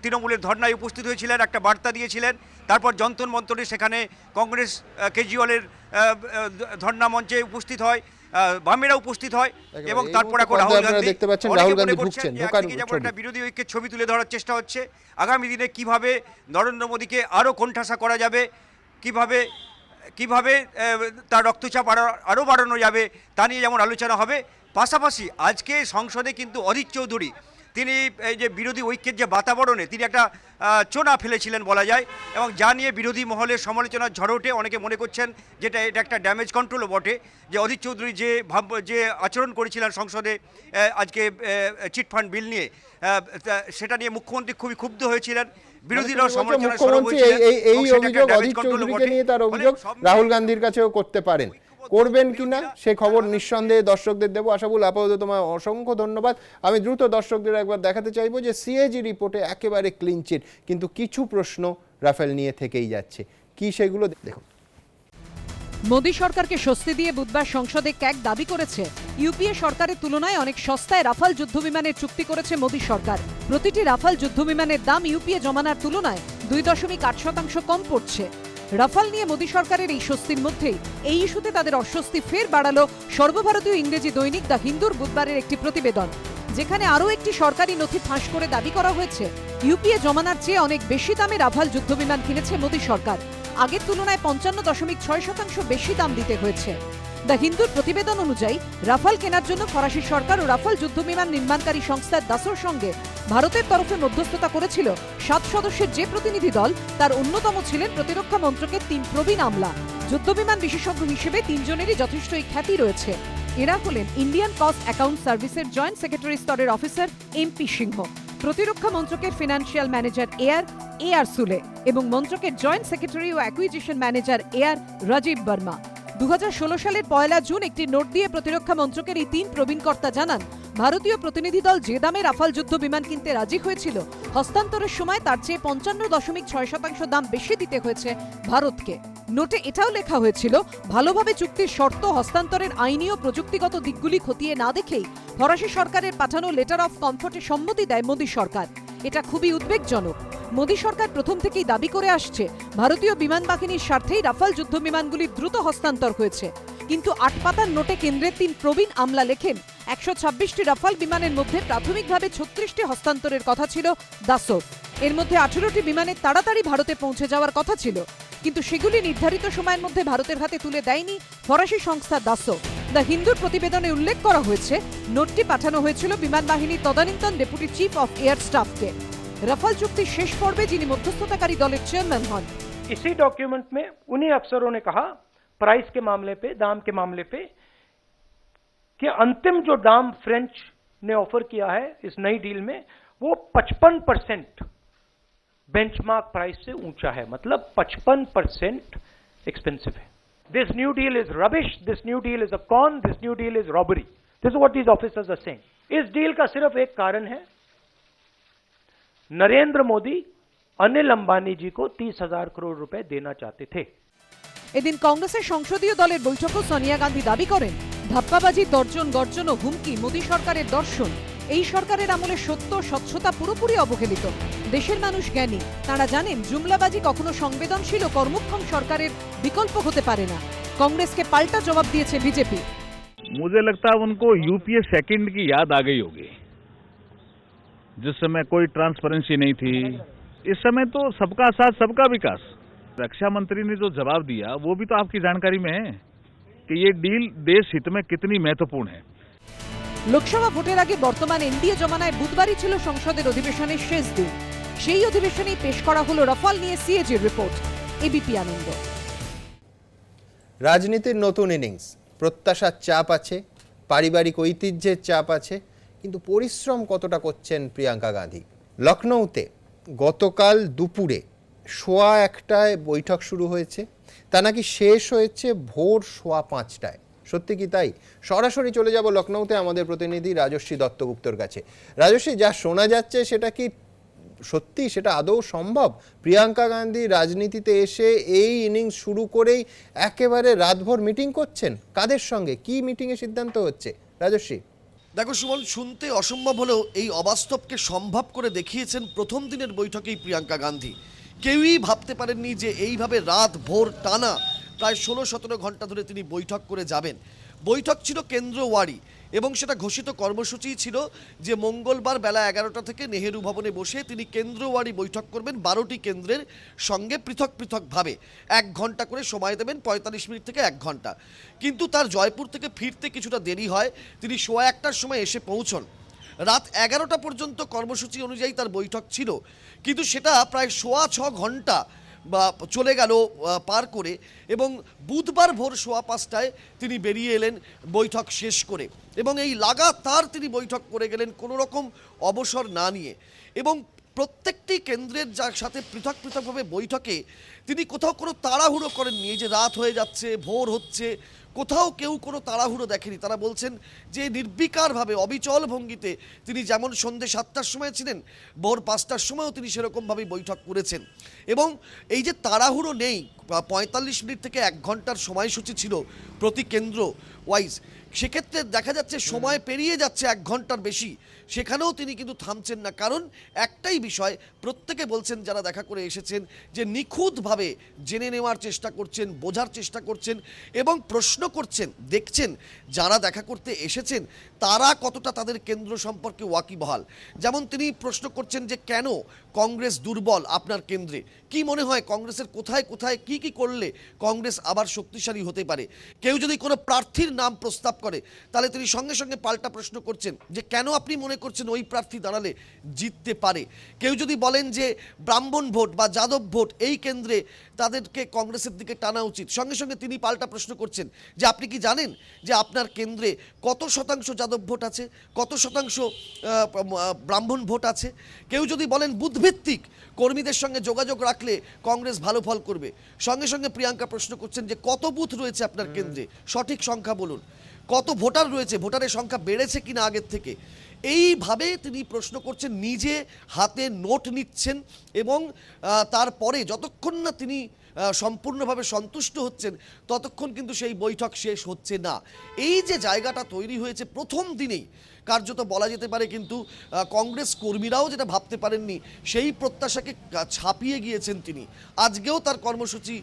তৃণমূলের ধর্নায় উপস্থিত হয়েছিলেন, একটা বার্তা দিয়েছিলেন। তারপর যন্তর মন্তরে সেখানে কংগ্রেস কেজরিওয়ালের ধর্না মঞ্চে উপস্থিত হয়, বামেরা উপস্থিত হয় এবং তারপর এখন রাহুল গান্ধী দেখতে পাচ্ছেন রাহুল গান্ধী ঢুকছেন, ঢোকার যেমন একটা বিরোধী ঐক্যের ছবি তুলে ধরার চেষ্টা হচ্ছে। আগামী দিনে কিভাবে নরেন্দ্র মোদীকে আরও কোণঠাসা করা যাবে, কিভাবে তার রক্তচাপ আরও বাড়ানো যাবে, তা নিয়ে যেমন আলোচনা হবে। পাশাপাশি আজকে সংসদে কিন্তু অধীর চৌধুরী তিনি এই যে বিরোধী ঐক্যের যে বাতাবরণে তিনি একটা চোনা ফেলেছিলেন বলা যায়, এবং যা নিয়ে বিরোধী মহলের সমালোচনার ঝড় ওঠে। অনেকে মনে করছেন যেটা এটা একটা ড্যামেজ কন্ট্রোলও বটে, যে অধীর চৌধুরী যে আচরণ করেছিলেন সংসদে আজকে চিটফান্ড বিল নিয়ে, সেটা নিয়ে মুখ্যমন্ত্রী খুবই ক্ষুব্ধ হয়েছিলেন। বিরোধীরাও সমালোচনায় সরব হয়েছিলেন। এই অভিযোগ অধীর চৌধুরীকে নিয়ে তার অভিযোগ রাহুল গান্ধীর কাছেও করতে পারেন। করবেন কিনা সে খবর নিঃসন্দেহে দর্শকদের দেবো। আশাবুল, আপাতত তোমায় অসংখ্য ধন্যবাদ। আমি দ্রুত দর্শকদের একবার দেখাতে চাইবো যে সিএজি রিপোর্টে একেবারে ক্লিনচিট, কিন্তু কিছু প্রশ্ন রাফেল নিয়ে থেকেই যাচ্ছে। কি সেগুলো দেখুন। মোদী সরকারকে স্বস্তি দিয়ে বুধবার সংসদে ক্যাগ দাবি করেছে ইউপিএ সরকারের তুলনায় অনেক সস্তায় রাফাল যুদ্ধবিমানের চুক্তি করেছে মোদী সরকার। প্রতিটি রাফাল যুদ্ধবিমানের দাম ইউপিএ জমানার তুলনায় 2.8% কম পড়ছে। রাফাল নিয়ে মোদী সরকারের এই স্বস্তির মধ্যেই এই ইস্যুতে তাদের অস্বস্তি ফের বাড়ালো সর্বভারতীয় ইংরেজি দৈনিক দ্য হিন্দুর বুধবারের একটি প্রতিবেদন, যেখানে আরও একটি সরকারি নথি ফাঁস করে দাবি করা হয়েছে ইউপিএ জমানার চেয়ে অনেক বেশি দামে রাফাল যুদ্ধবিমান কিনেছে মোদী সরকার। আগের তুলনায় 55.6% বেশি দাম দিতে হয়েছে। দ্য হিন্দুর প্রতিবেদন অনুযায়ী রাফাল কেনার জন্য ফরাসি সরকার ও রাফাল যুদ্ধবিমান নির্মাণকারী সংস্থা দাসোর সঙ্গে ভারতের তরফে মধ্যস্থতা করেছিল 7 সদস্যের যে প্রতিনিধি দল, তার অন্যতম ছিলেন প্রতিরক্ষা মন্ত্রকের 3 প্রবীণ আমলা। যুদ্ধবিমান বিশেষজ্ঞ হিসেবে 3 জনেরই যথেষ্ট খ্যাতি রয়েছে। এরা হলেন ইন্ডিয়ান কস্ট অ্যাকাউন্ট সার্ভিসের জয়েন্ট সেক্রেটারি স্তরের অফিসার এমপি সিংহ, প্রতিরক্ষা মন্ত্রকের ফিনান্সিয়াল ম্যানেজার এআর সুলে এবং মন্ত্রকের জয়েন্ট সেক্রেটারি ও অ্যাকুইজিশন ম্যানেজার রাজীব বর্মা। 2016 সালের 1 জুন একটি নোট দিয়ে প্রতিরক্ষা মন্ত্রকের এই 3 প্রবীণ কর্তা জানান, ভারতীয় প্রতিনিধি দল যে দামে রাফাল যুদ্ধ বিমান কিনতে রাজি হয়েছিল, হস্তান্তরের সময় তার চেয়ে 55.6% দাম বেশি দিতে হয়েছে ভারতকে। নোটে এটাও লেখা হয়েছিল, ভালোভাবে চুক্তির শর্ত হস্তান্তরের আইনি ও প্রযুক্তিগত দিকগুলি খতিয়ে না দেখেই ফরাসি সরকারের পাঠানো লেটার অফ কমফর্টে সম্মতি দেয় মোদী সরকার। এটা খুবই উদ্বেগজনক। মোদী সরকার প্রথম থেকেই দাবি করে আসছে ভারতীয় বিমান বাহিনীর স্বার্থেই রাফাল যুদ্ধ বিমানগুলির দ্রুত হস্তান্তর হয়েছে, কিন্তু 8 পাতার নোটে কেন্দ্রের 3 প্রবীণ আমলা লেখেন 126টি রাফাল বিমানের মধ্যে প্রাথমিকভাবে 36টি হস্তান্তরের কথা ছিল দাসোর। এর মধ্যে 18টি বিমানের তাড়াতাড়ি ভারতে পৌঁছে যাওয়ার কথা ছিল, কিন্তু সেগুলি নির্ধারিত সময়ের মধ্যে ভারতের হাতে তুলে দেয়নি ফরাসি সংস্থা দাসো। দ্য হিন্দুর প্রতিবেদনে উল্লেখ করা হয়েছে, নোটটি পাঠানো হয়েছিল বিমান বাহিনীর তদানীন্তন ডেপুটি চিফ অফ এয়ার স্টাফকে। রাফাল চুক্তির শেষ পর্বে যিনি মধ্যস্থতাকারী দলের চেয়ারম্যান হন। इसी डॉक्यूमेंट में उन्हीं अफसरों ने कहा प्राइस के मामले पे, दाम के मामले पे, कि अंतिम जो दाम फ्रेंच ने ऑफर किया है इस नई डील में वो 55% बेंचमार्क प्राइस से ऊंचा है, मतलब 55% एक्सपेंसिव है। This new deal is rubbish, this new deal is a con, this new deal is robbery. This is what these officers are saying. इस डील का सिर्फ एक कारण है, नरेंद्र मोदी अनिल अंबानी जी को 30,000 करोड़ रुपए देना चाहते थे। এদিন কংগ্রেসের সংসদীয় দলের বৈঠকে সোনিয়া গান্ধী দাবি করেন, ধাপ্পাবাজি, তর্জন গর্জন ও হুমকি মোদী সরকারের দর্শন। এই সরকারের আমলে সত্য স্বচ্ছতা পুরোপুরি অবহেলিত। দেশের মানুষ জ্ঞানী, তারা জানেন জুমলাবাজি কখনো সংবেদনশীল ও কর্মক্ষম সরকারের বিকল্প হতে পারে না। কংগ্রেসকে পাল্টা জবাব দিয়েছে বিজেপি। मुझे लगता है उनको यूपीए सेकंड की याद आ गई होगी, जिस समय कोई ट्रांसपेरेंसी नहीं थी। इस समय तो सबका साथ सबका विकास। रक्षा मंत्री ने जो जवाब दिया वो भी तो आपकी जानकारी में है कि ये डील देश हित में कितनी महत्वपूर्ण है। লোকসভা ভোটের আগে বর্তমান এনডিএ জমানায় বুধবারই ছিল সংসদের অধিবেশনের শেষ দিন। সেই অধিবেশনেই পেশ করা হলো রাফাল নিয়ে সিএজির রিপোর্ট। এবিপি আনন্দ। রাজনীতির নতুন ইনিংস, প্রত্যাশার চাপ আছে, পারিবারিক ঐতিহ্যের চাপ আছে, কিন্তু পরিশ্রম কতটা করছেন প্রিয়াঙ্কা গান্ধী। লখনৌতে গতকাল দুপুরে 1:15টায় বৈঠক শুরু হয়েছে, তা নাকি শেষ হয়েছে ভোর 5:15টায়। সত্যি কি তাই? সরাসরি চলে যাব লখনৌতে আমাদের প্রতিনিধি রাজশ্রী দত্তগুপ্তর কাছে। রাজশ্রী, যা শোনা যাচ্ছে সেটা কি সত্যি, সেটা আদৌ সম্ভব? প্রিয়াঙ্কা গান্ধী রাজনীতিতে এসে এই ইনিংস শুরু করেই একেবারে রাতভর মিটিং করছেন, কাদের সঙ্গে, কি মিটিংয়ে সিদ্ধান্ত হচ্ছে? রাজশ্রী। দেখো সুমন, শুনতে অসম্ভব হলেও এই অবাস্তবকে সম্ভব করে দেখিয়েছেন প্রথম দিনের বৈঠকেই প্রিয়াঙ্কা গান্ধী। কেউই ভাবতে পারেননি যে এইভাবে রাত ভোর টানা প্রায় 16-17 ঘন্টা ধরে তিনি বৈঠক করে যাবেন। বৈঠক ছিল কেন্দ্রওয়ারি এবং সেটা ঘোষিত কর্মসূচি ছিল যে মঙ্গলবার বেলা 11টা থেকে নেহেরু ভবনে বসে তিনি কেন্দ্রওয়ারি বৈঠক করবেন 12টি কেন্দ্রের সঙ্গে পৃথক পৃথকভাবে। 1 ঘন্টা করে সময় দেবেন, 45 মিনিট থেকে 1 ঘন্টা। কিন্তু তার জয়পুর থেকে ফিরতে কিছুটা দেরি হয়, তিনি 1:15টার সময় এসে পৌঁছন। রাত 11টা পর্যন্ত কর্মসূচি অনুযায়ী তার বৈঠক ছিল, কিন্তু সেটা প্রায় 6.25 ঘন্টা বা চলে গেল পার করে, এবং বুধবার ভোর 5:15টায় তিনি বেরিয়ে এলেন বৈঠক শেষ করে, এবং এই লাগাতার তিনি বৈঠক করে গেলেন কোনো রকম অবসর না নিয়ে। এবং প্রত্যেকটি কেন্দ্রের যার সাথে পৃথক পৃথকভাবে বৈঠকে তিনি কোথাও কোনো তাড়াহুড়ো করেননি, যে রাত হয়ে যাচ্ছে, ভোর হচ্ছে, কোথাও কেউ কোনো তাড়াহুড়ো দেখেনি। তারা বলছেন যে নির্বিকারভাবে অবিচল ভঙ্গিতে তিনি যেমন সন্ধ্যে 7টার সময় ছিলেন, ভোর 5টার সময়ও তিনি সেরকমভাবেই বৈঠক করেছেন। এবং এই যে তাড়াহুড়ো নেই, 45 মিনিট থেকে 1 ঘন্টার সময়সূচি ছিল প্রতি কেন্দ্র ওয়াইজ, সেক্ষেত্রে দেখা যাচ্ছে সময় পেরিয়ে যাচ্ছে 1 ঘন্টার বেশি, সেখানেও তিনি কিন্তু থামছেন না। কারণ একটাই বিষয়, প্রত্যেকে বলছেন যারা দেখা করে এসেছেন যে নিখুঁতভাবে জেনে নেওয়ার চেষ্টা করছেন, বোঝার চেষ্টা করছেন এবং প্রশ্ন করছেন, দেখছেন যারা দেখা করতে এসেছেন তারা কতটা তাদের কেন্দ্র সম্পর্কে ওয়াকিবহাল। যেমন তিনি প্রশ্ন করছেন যে কেন কংগ্রেস দুর্বল আপনার কেন্দ্রে, কি মনে হয় কংগ্রেসের কোথায় কোথায় কি কি করলে কংগ্রেস আবার শক্তিশালী হতে পারে। কেউ যদি কোনো প্রার্থীর নাম প্রস্তাব করে তাহলে তিনি সঙ্গে সঙ্গে পাল্টা প্রশ্ন করছেন যে কেন আপনি মনে করছেন ওই প্রার্থী দাঁড়ালে জিততে পারে। কেউ যদি বলেন যে ব্রাহ্মণ ভোট বা যাদব ভোট এই কেন্দ্রে তাদেরকে কংগ্রেসের দিকে টানা উচিত, সঙ্গে সঙ্গে তিনি পাল্টা প্রশ্ন করছেন যে আপনি কি জানেন যে আপনার কেন্দ্রে কত শতাংশ যাদব ভোট আছে, কত শতাংশ ব্রাহ্মণ ভোট আছে। কেউ যদি বলেন বুথভিত্তিক কর্মীদের সঙ্গে যোগাযোগ রাখলে কংগ্রেস ভালো ফল করবে, সঙ্গে সঙ্গে প্রিয়াঙ্কা প্রশ্ন করছেন যে কত বুথ রয়েছে আপনার কেন্দ্রে, সঠিক সংখ্যা বলুন, কত ভোটার রয়েছে, ভোটারের সংখ্যা বেড়েছে কিনা আগের থেকে। এইভাবে তিনি প্রশ্ন করছেন, নিজে হাতে নোট নিচ্ছেন এবং তারপরে যতক্ষণ না তিনি সম্পূর্ণভাবে সন্তুষ্ট হচ্ছেন ততক্ষণ কিন্তু সেই বৈঠক শেষ হচ্ছে না। এই যে জায়গাটা তৈরি হয়েছে প্রথম দিনেই, কার্যত বলা যেতে পারে কিন্তু কংগ্রেস কর্মীরাও যেটা ভাবতে পারেননি সেই প্রত্যাশাকে ছাপিয়ে গিয়েছেন তিনি। আজকেও তার কর্মসূচি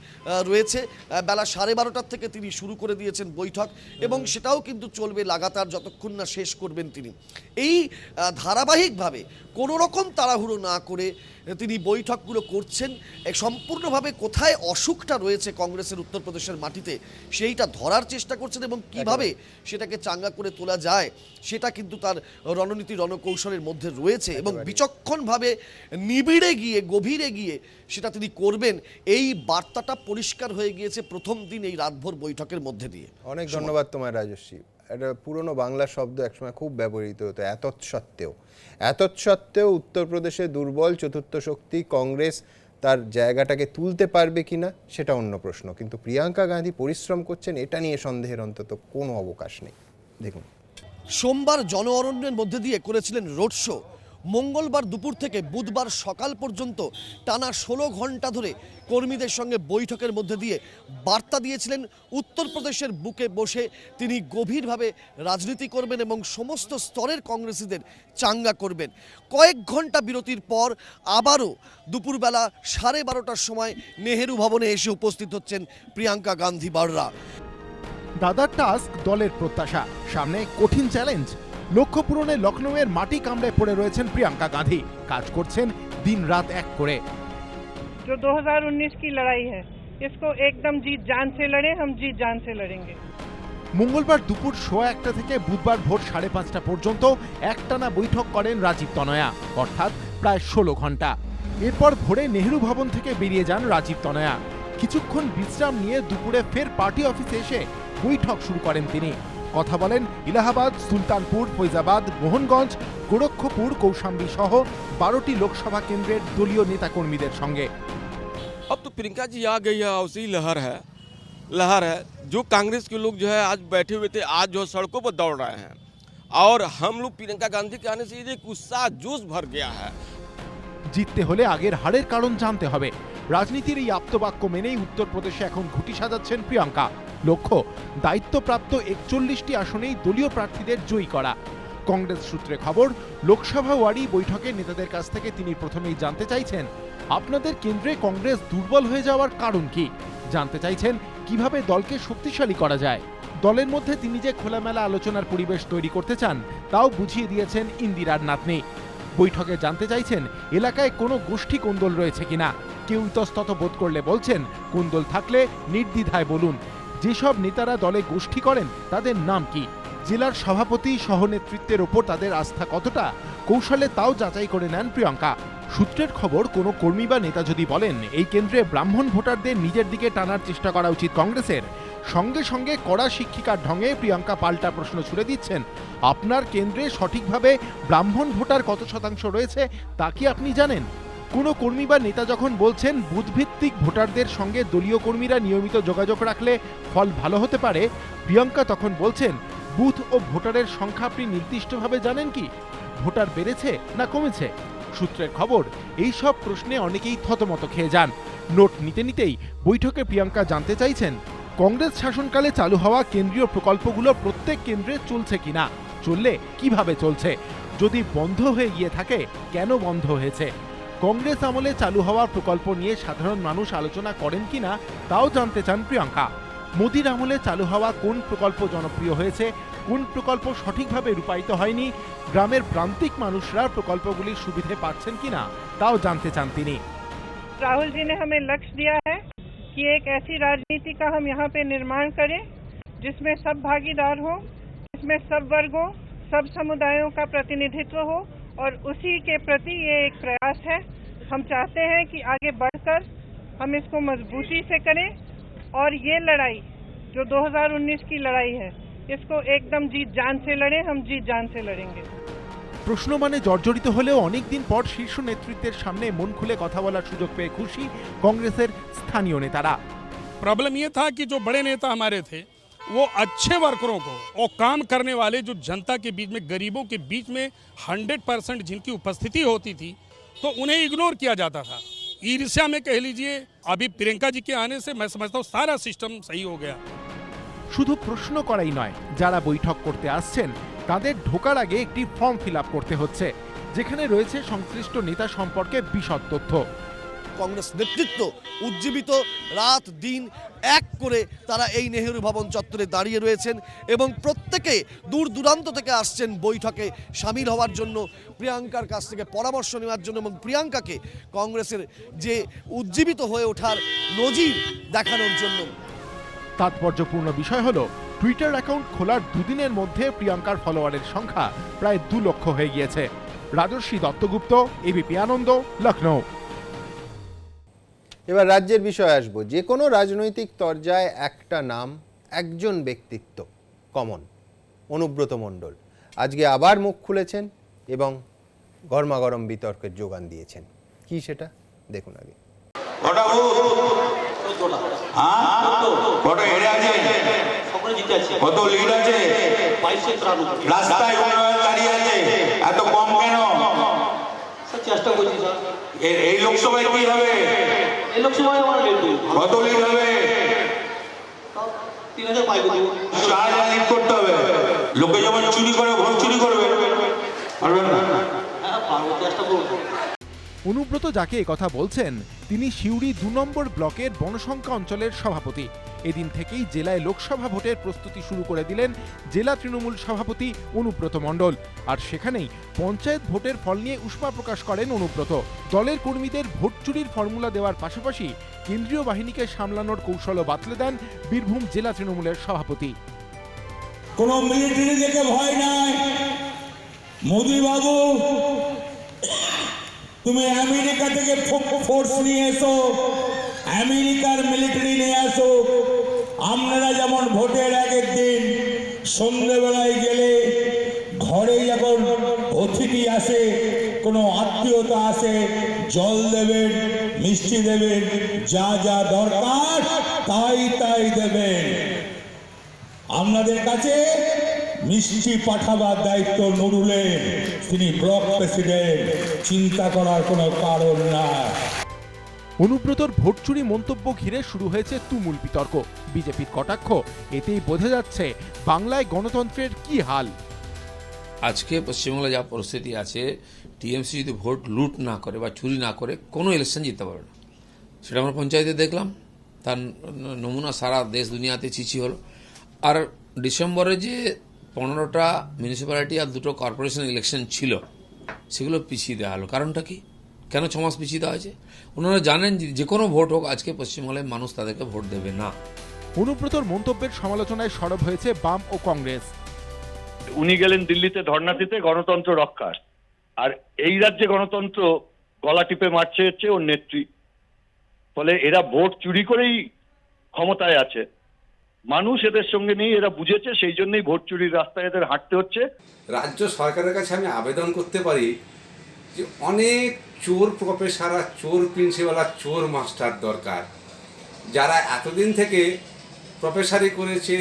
রয়েছে, বেলা 12:30 থেকে তিনি শুরু করে দিয়েছেন বৈঠক এবং সেটাও কিন্তু চলবে লাগাতার যতক্ষণ না শেষ করবেন তিনি। এই ধারাবাহিকভাবে কোনো রকম তাড়াহুড়ো না করে তিনি বৈঠকগুলো করছেন, সম্পূর্ণভাবে কোথায় অসুখটা রয়েছে কংগ্রেসের উত্তরপ্রদেশের মাটিতে সেইটা ধরার চেষ্টা করছেন এবং কিভাবে সেটাকে চাঙ্গা করে তোলা যায় সেটা কিন্তু তার রণনীতি রণকৌশলের মধ্যে রয়েছে এবং বিচক্ষণভাবে নিবিড়ে গিয়ে গভীরে গিয়ে সেটা তিনি করবেন। এই বার্তাটা পরিষ্কার হয়ে গিয়েছে প্রথম দিন এই রাতভর বৈঠকের মধ্যে দিয়ে। অনেক ধন্যবাদ তোমায় রাজস্বী। একটা পুরনো বাংলা শব্দ একসময় খুব ব্যবহৃত হতো, এতৎসত্ত্বেও উত্তরপ্রদেশে দুর্বল চতুর্থ শক্তি কংগ্রেস তার জায়গাটাকে তুলতে পারবে কিনা সেটা অন্য প্রশ্ন, কিন্তু প্রিয়াঙ্কা গান্ধী পরিশ্রম করছেন এটা নিয়ে সন্দেহের অন্তত কোনো অবকাশ নেই। দেখুন, সোমবার জন অরণ্যের মধ্যে দিয়ে করেছিলেন রোড শো। মঙ্গলবার দুপুর থেকে বুধবার সকাল পর্যন্ত টানা 16 ঘন্টা ধরে কর্মীদের সঙ্গে বৈঠকের মধ্যে দিয়ে বার্তা দিয়েছিলেন উত্তরপ্রদেশের বুকে বসে তিনি গভীরভাবে রাজনীতি করবেন এবং সমস্ত স্তরের কংগ্রেসীদের চাঙ্গা করবেন। কয়েক ঘন্টা বিরতির পর আবারও দুপুরবেলা 12:30টার সময় নেহেরু ভবনে এসে উপস্থিত হচ্ছেন প্রিয়াঙ্কা গান্ধী বাড়রা। দাদার টাস্ক দলের প্রত্যাশা, সামনে কঠিন চ্যালেঞ্জ। লক্ষ্য পূরণে লখনৌয়ের মাটি কামড়ে পড়ে রয়েছেন প্রিয়াঙ্কা গান্ধী, কাজ করছেন দিন রাত এক করে। जो 2019 की लड़ाई है इसको एकदम जीत जान से लड़े, हम जीत जान से लड़ेंगे। মঙ্গলবার দুপুর 1:15 থেকে বুধবার ভোর 5:30 পর্যন্ত একটানা বৈঠক করেন রাজীব তনয়া, অর্থাৎ প্রায় 16 ঘন্টা। এরপর ভোরে নেহেরু ভবন থেকে বেরিয়ে যান রাজীব তনয়া। কিছুক্ষণ বিশ্রাম নিয়ে দুপুরে ফের পার্টি অফিসে এসে বৈঠক শুরু করেন তিনি। কথা বলেন ইলাহাবাদ, সুলতানপুর, ফৈজাবাদ, মোহনগঞ্জ, গোরক্ষপুর, কৌশাম্বী সহ 12টি লোকসভা কেন্দ্রের দলীয় নেতাকর্মীদের সঙ্গে। अब तो प्रियंका जी आ गई है, उसी लहर है जो कांग्रेस के लोग जो है आज बैठे हुए थे, आज जो सड़कों पर दौड़ रहे हैं और हम लोग प्रियंका गांधी के आने से एक उत्साह जोश भर गया है। জিততে হলে আগের হারের কারণ জানতে হবে। রাজনীতির এই আপ্তবাক্য মেনেই উত্তরপ্রদেশে এখন ঘুঁটি সাজাচ্ছেন প্রিয়াঙ্কা। লক্ষ্য দায়িত্বপ্রাপ্ত 41টি আসনেই দলীয় প্রার্থীদের জয়ী করা। কংগ্রেস সূত্রে খবর, লোকসভা ওয়ারি বৈঠকে নেতাদের কাছ থেকে তিনি প্রথমেই জানতে চাইছেন আপনাদের কেন্দ্রে কংগ্রেস দুর্বল হয়ে যাওয়ার কারণ কি। জানতে চাইছেন কিভাবে দলকে শক্তিশালী করা যায়। দলের মধ্যে তিনি যে খোলামেলা আলোচনার পরিবেশ তৈরি করতে চান তাও বুঝিয়ে দিয়েছেন ইন্দিরার নাতনি। বৈঠকে জানতে চাইছেন এলাকায় কোনো গোষ্ঠী কোন্দল রয়েছে কিনা। কেউ ইতস্তত বোধ করলে বলছেন কোন্দল থাকলে নির্দ্বিধায় বলুন। যেসব নেতারা দলে গোষ্ঠী করেন তাদের নাম কি, জেলার সভাপতি সহ নেতৃত্বের ওপর তাদের আস্থা কতটা, কৌশলে তাও যাচাই করে নেন প্রিয়াঙ্কা। সূত্রের খবর, কোনো কর্মী বা নেতা যদি বলেন এই কেন্দ্রে ব্রাহ্মণ ভোটারদের নিজের দিকে টানার চেষ্টা করা উচিত কংগ্রেসের, সঙ্গে সঙ্গে কড়া শিক্ষিকার ঢঙে প্রিয়াঙ্কা পাল্টা প্রশ্ন ছুড়ে দিচ্ছেন আপনার কেন্দ্রে সঠিকভাবে ব্রাহ্মণ ভোটার কত শতাংশ রয়েছে তা কি আপনি জানেন। কোনো কর্মী বা নেতা যখন বলছেন বুথভিত্তিক ভোটারদের সঙ্গে দলীয় কর্মীরা নিয়মিত যোগাযোগ রাখলে ফল ভালো হতে পারে, প্রিয়াঙ্কা তখন বলছেন বুথ ও ভোটারের সংখ্যা আপনি নির্দিষ্টভাবে জানেন কি? ভোটার বেড়েছে না কমেছে? সূত্রের খবর, এই সব প্রশ্নে অনেকেই থতমত খেয়ে যান। নোট নিতে নিতেই বৈঠকে প্রিয়াঙ্কা জানতে চাইছেন কংগ্রেস শাসনকালে চালু হওয়া কেন্দ্রীয় প্রকল্পগুলো প্রত্যেক কেন্দ্রে চলছে কিনা, চললে কিভাবে চলছে, যদি বন্ধ হয়ে গিয়ে থাকে কেন বন্ধ হয়েছে, কংগ্রেস আমলে চালু হওয়া প্রকল্প নিয়ে সাধারণ মানুষ আলোচনা করেন কিনা তাও জানতে চান প্রিয়াঙ্কা। মোদির আমলে চালু হওয়া কোন প্রকল্প জনপ্রিয় হয়েছে, কোন প্রকল্প সঠিকভাবে রূপায়িত হয়নি, গ্রামের প্রান্তিক মানুষরা প্রকল্পগুলির সুবিধে পাচ্ছেন কিনা তাও জানতে চান তিনি। राहुल जी ने हमें लक्ष्य दिया है कि एक ऐसी राजनीति का हम यहाँ पे निर्माण करें जिसमें सब भागीदार हो, जिसमें सब वर्गों, सब समुदायों का प्रतिनिधित्व हो, और उसी के प्रति ये एक प्रयास है। हम चाहते हैं कि आगे बढ़कर हम इसको मजबूती से करें और ये लड़ाई जो 2019 की लड़ाई है इसको एकदम जीत जान से लड़ें, हम जीत जान से लड़ेंगे। প্রশ্ন মানে জর্জরিত হলেও অনেকদিন পর শীর্ষ নেতৃত্বের সামনে মন খুলে কথা বলার সুযোগ পেয়ে খুশি কংগ্রেসের স্থানীয় নেতারা। प्रॉब्लम ये था कि जो बड़े नेता हमारे थे वो अच्छे वर्करों को और काम करने वाले जो जनता के बीच में, गरीबों के बीच में 100% जिनकी उपस्थिति होती थी तो उन्हें इग्नोर किया जाता था। ईर्ष्या में कह लीजिए, अभी प्रियंका जी के आने से मैं समझता हूँ सारा सिस्टम सही हो गया। শুধু প্রশ্ন করাই নয়, যারা বৈঠক করতে আসছেন তাদের ঢোকার আগে একটি ফর্ম ফিল আপ করতে হচ্ছে, যেখানে রয়েছে সংশ্লিষ্ট নেতা সম্পর্কে বিশদ তথ্য। কংগ্রেস নেতৃত্ব উজ্জীবিত, রাত দিন এক করে তারা এই নেহেরু ভবন চত্বরে দাঁড়িয়ে রয়েছেন এবং প্রত্যেকে দূর দূরান্ত থেকে আসছেন বৈঠকে সামিল হওয়ার জন্য, প্রিয়াঙ্কার কাছ থেকে পরামর্শ নেওয়ার জন্য এবং প্রিয়াঙ্কাকে কংগ্রেসের যে উজ্জীবিত হয়ে ওঠার নজির দেখানোর জন্য। তাৎপর্যপূর্ণ বিষয় হলো টুইটার অ্যাকাউন্ট খোলার দুদিনের মধ্যে প্রিয়াঙ্কার ফলোয়ারের সংখ্যা প্রায় 2 লক্ষ হয়ে গিয়েছে। রাজর্ষি দত্তগুপ্ত, এবিপি আনন্দ, লখনৌ। এবার রাজ্যের বিষয়ে আসবো। যে কোনো রাজনৈতিক তরজায় একটা নাম, একজন ব্যক্তিত্ব কমন, অনুব্রত মণ্ডল আজকে আবার মুখ খুলেছেন এবং গরমাগরম বিতর্কের যোগান দিয়েছেন। কি সেটা দেখুন আগে। কত হেরে আছে, কত লিড আছে, রাস্তায় দাঁড়িয়ে আছে, এত কম কেন? চেষ্টা করছি এই লোকসভায় কি হবে? এই লোকসভায় কত লিড হবে? 3000 লিড করতে হবে। লোকে যখন চুরি করে ভোট চুরি করবে, পারবেন না? চেষ্টা করবো। অনুব্রত যাকে একথা বলছেন তিনি সিউড়ি 2 নম্বর ব্লকের বনশঙ্কা অঞ্চলের সভাপতি। এদিন থেকেই জেলায় লোকসভা ভোটের প্রস্তুতি শুরু করে দিলেন জেলা তৃণমূল সভাপতি অনুব্রত মণ্ডল। আর সেখানেই পঞ্চায়েত ভোটের ফল নিয়ে উষ্মা প্রকাশ করেন অনুব্রত। দলের কর্মীদের ভোট চুরির ফর্মুলা দেওয়ার পাশাপাশি কেন্দ্রীয় বাহিনীকে সামলানোর কৌশলও বাতলে দেন বীরভূম জেলা তৃণমূলের সভাপতি। কোনো মিলিটারি দেখে ভয় নাই মোদি বাবু, তুমি আমেরিকা থেকে ফোর্স নিয়ে এসো, আমেরিকার মিলিটারি নিয়ে আসো। আপনারা যেমন ভোটের আগের দিন সন্ধ্যেবেলায় গেলে ঘরে যখন অতিথি আসে, কোনো আত্মীয়তা আসে, জল দেবেন, মিষ্টি দেবেন, যা যা দরকার তাই তাই দেবেন। আপনাদের কাছে মিষ্টি পাঠাবার দায়িত্ব নুরুলের, তিনি ব্লক প্রেসিডেন্ট, চিন্তা করার কোনো কারণ নাই। অনুব্রতর ভোট চুরি মন্তব্য ঘিরে শুরু হয়েছে তুমুল বিতর্ক। বিজেপির কটাক্ষ, এতেই বোঝা যাচ্ছে বাংলায় গণতন্ত্রের কি হাল। আজকে পশ্চিমবাংলায় যা পরিস্থিতি আছে, টিএমসি যদি ভোট লুট না করে বা চুরি না করে কোনো ইলেকশন জিততে পারবে না। সেটা আমরা পঞ্চায়েতে দেখলাম, তার নমুনা সারা দেশ দুনিয়াতে চিচি হলো। আর ডিসেম্বরে যে 15টা মিউনিসিপ্যালিটি আর 2টো কর্পোরেশন ইলেকশন ছিল, সেগুলো পিছিয়ে দেওয়া হলো। কারণটা কি? কেন 6 মাস পিছিয়ে দেওয়া হয়েছে? ওনারা জানেন যে কোনো ভোট হোক আজকে পশ্চিমবাংলায় মানুষ তাদেরকে ভোট দেবে না। অনুব্রতর মন্তব্যের সমালোচনায় সরব হয়েছে বাম ও কংগ্রেস। উনি গেলেন দিল্লিতে ধর্ণা দিতে গণতন্ত্র রক্ষার, আর এই রাজ্যে গণতন্ত্র গলা টিপে মারছে হচ্ছে ওর নেত্রী। ফলে এরা ভোট চুরি করেই ক্ষমতায় আছে। মানুষ এদের সঙ্গে নেই, এরা বুঝেছে, সেই জন্যই ভোট চুরির রাস্তায় এদের হাঁটতে হচ্ছে। রাজ্য সরকারের কাছে আমি আবেদন করতে পারি যে অনেক চোর প্রফেসর আর চোর প্রিন্সিপাল আর চোর মাস্টার দরকার, যারা এতদিন থেকে প্রফেসরি করেছে,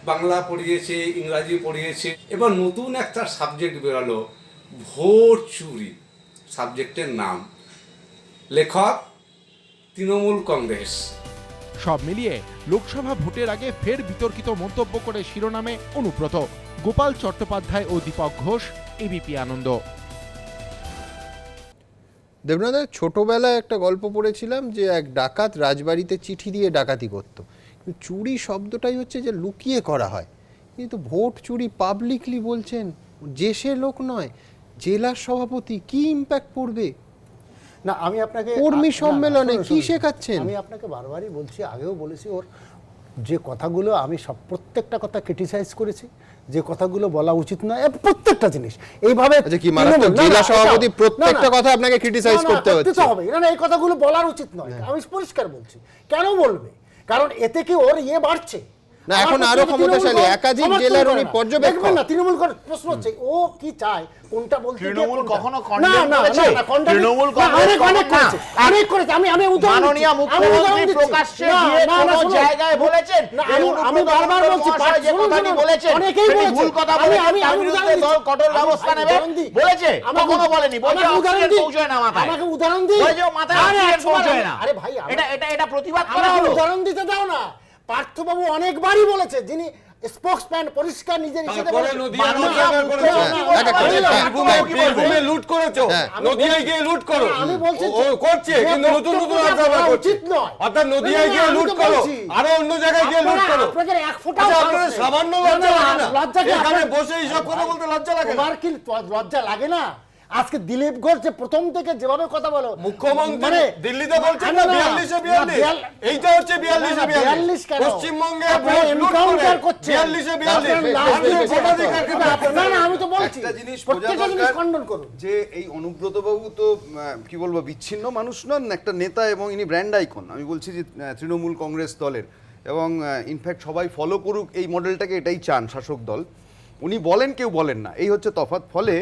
বাংলা পড়িয়েছে, ইংরাজি পড়িয়েছে। এবার নতুন একটা সাবজেক্ট বেরোলো, ভোট চুরি সাবজেক্টের নাম, লেখক তৃণমূল কংগ্রেস। সব মিলিয়ে লোকসভা ভোটের আগে ফের বিতর্কিত মন্তব্য করে শিরোনামে অনুব্রত, গোপাল চট্টোপাধ্যায় ও দীপক ঘোষ, এবিপি আনন্দ। দেবনাথ, ছোটবেলায় একটা গল্প পড়েছিলাম যে এক ডাকাত রাজবাড়িতে চিঠি দিয়ে ডাকাতি করত। চুরি শব্দটাই হচ্ছে যে লুকিয়ে করা হয়, কিন্তু ভোট চুরি পাবলিকলি বলছেন, যে সে লোক নয়, জেলার সভাপতি, কি ইম্প্যাক্ট পড়বে? না, আমি আপনাকে কর্মী সম্মেলনে কি শেখাচ্ছেন? আমি আপনাকে বারবারই বলছি, আগেও বলেছি, ওর যে কথাগুলো আমি প্রত্যেকটা কথা ক্রিটিসাইজ করেছি, যে কথাগুলো বলা উচিত নয়, প্রত্যেকটা জিনিস এইভাবে কি মারাত্মক জেলা সভাপতি প্রত্যেকটা কথা আপনাকে ক্রিটিসাইজ করতে হচ্ছে? হবে না, এই কথাগুলো বলার উচিত নয়। আমি পরিষ্কার বলছি, কেন বলবে? কারণ এতে কি ওর বাড়ছে না, এখন আরো ক্ষমতাশালী একাধিক জেলার উনি পর্যবেক্ষক না। তৃণমূল প্রশ্ন হচ্ছে ও কি চায়, কোনটা বলতে? তৃণমূল কখনো তৃণমূল অনেক করেছে। আমি উদাহরণ মাননীয় মুখ্যমন্ত্রী প্রকাশ্যে গিয়ে কোন জায়গায় বলেছেন, আমি বারবার বলছি যে কথাটি বলেছেন অনেকেই বলেছে ভুল কথা বলেছেন, তার বিরুদ্ধে দল কঠোর ব্যবস্থা নেবে বলেছে, কখনো বলেনি। বলছে অক্সিজেন পৌঁছয় না মাথায়, আমাকে উদাহরণ দিই, বলে যে মাথায় অক্সিজেন পৌঁছয় না। আরে ভাই, এটা প্রতিবাদ করা হলো। উদাহরণ দিতে দাও না। পার্থবাবু অনেকবারই বলেছে, যিনি স্পোকসম্যান পরিষ্কার নিজের হিসেবে লুট করেছো, নদিয়ায় গিয়ে লুট করো, আমি বলছি করছে, কিন্তু নতুন নতুন উচিত নয়। অর্থাৎ নদিয়ায় গিয়ে লুট করো, আরো অন্য জায়গায় গিয়ে লুট করো। আপনাদের এক ফোঁটা সামান্য লজ্জা লাগে না? এখানে বসে এইসব কথা বলতে লজ্জা লাগে না? তোমার কি লজ্জা লাগে না? আজকে দিলীপ ঘোষ যে প্রথম থেকে যেভাবে কথা বলো, মুখ্যমন্ত্রী দিল্লিতে বলছেন না 42-42, এইটা হচ্ছে 42-42 পশ্চিমবঙ্গে এনকাউন্টার করছে 42-42। না না, আমি তো বলছি একটা জিনিস প্রত্যেকটা জিনিস খণ্ডন করুন। যে এই অনুব্রত বাবু তো কি বলবো, বিচ্ছিন্ন মানুষ নন, একটা নেতা, এবং ইনি ব্র্যান্ড আইকন। আমি বলছি যে তৃণমূল কংগ্রেস দলের, এবং ইনফ্যাক্ট সবাই ফলো করুক এই মডেলটাকে, এটাই চান শাসক দল। উনি বলেন, কেউ বলেন না, এই হচ্ছে তফাৎ। ফলে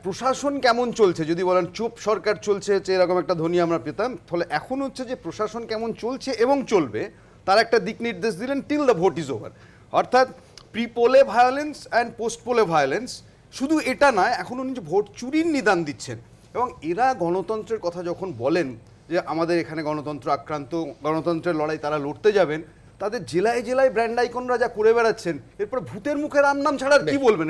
প্রশাসন কেমন চলছে, যদি বলেন চুপ সরকার চলছে, এরকম একটা ধ্বনি আমরা পেতাম। ফলে এখন হচ্ছে যে প্রশাসন কেমন চলছে এবং চলবে তার একটা দিক নির্দেশ দিলেন, till the vote is over. অর্থাৎ pre poll violence and post poll violence, শুধু এটা নয়, এখন উনি যে ভোট চুরির নিদান দিচ্ছেন। এবং এরা গণতন্ত্রের কথা যখন বলেন যে আমাদের এখানে গণতন্ত্র আক্রান্ত, গণতন্ত্রের লড়াই তারা লড়তে যাবেন, তাদের জেলায় জেলায় ব্র্যান্ড আইকনরা যা করে বেড়াচ্ছেন, এরপর ভূতের মুখে রাম নাম ছাড়া কি বলবেন?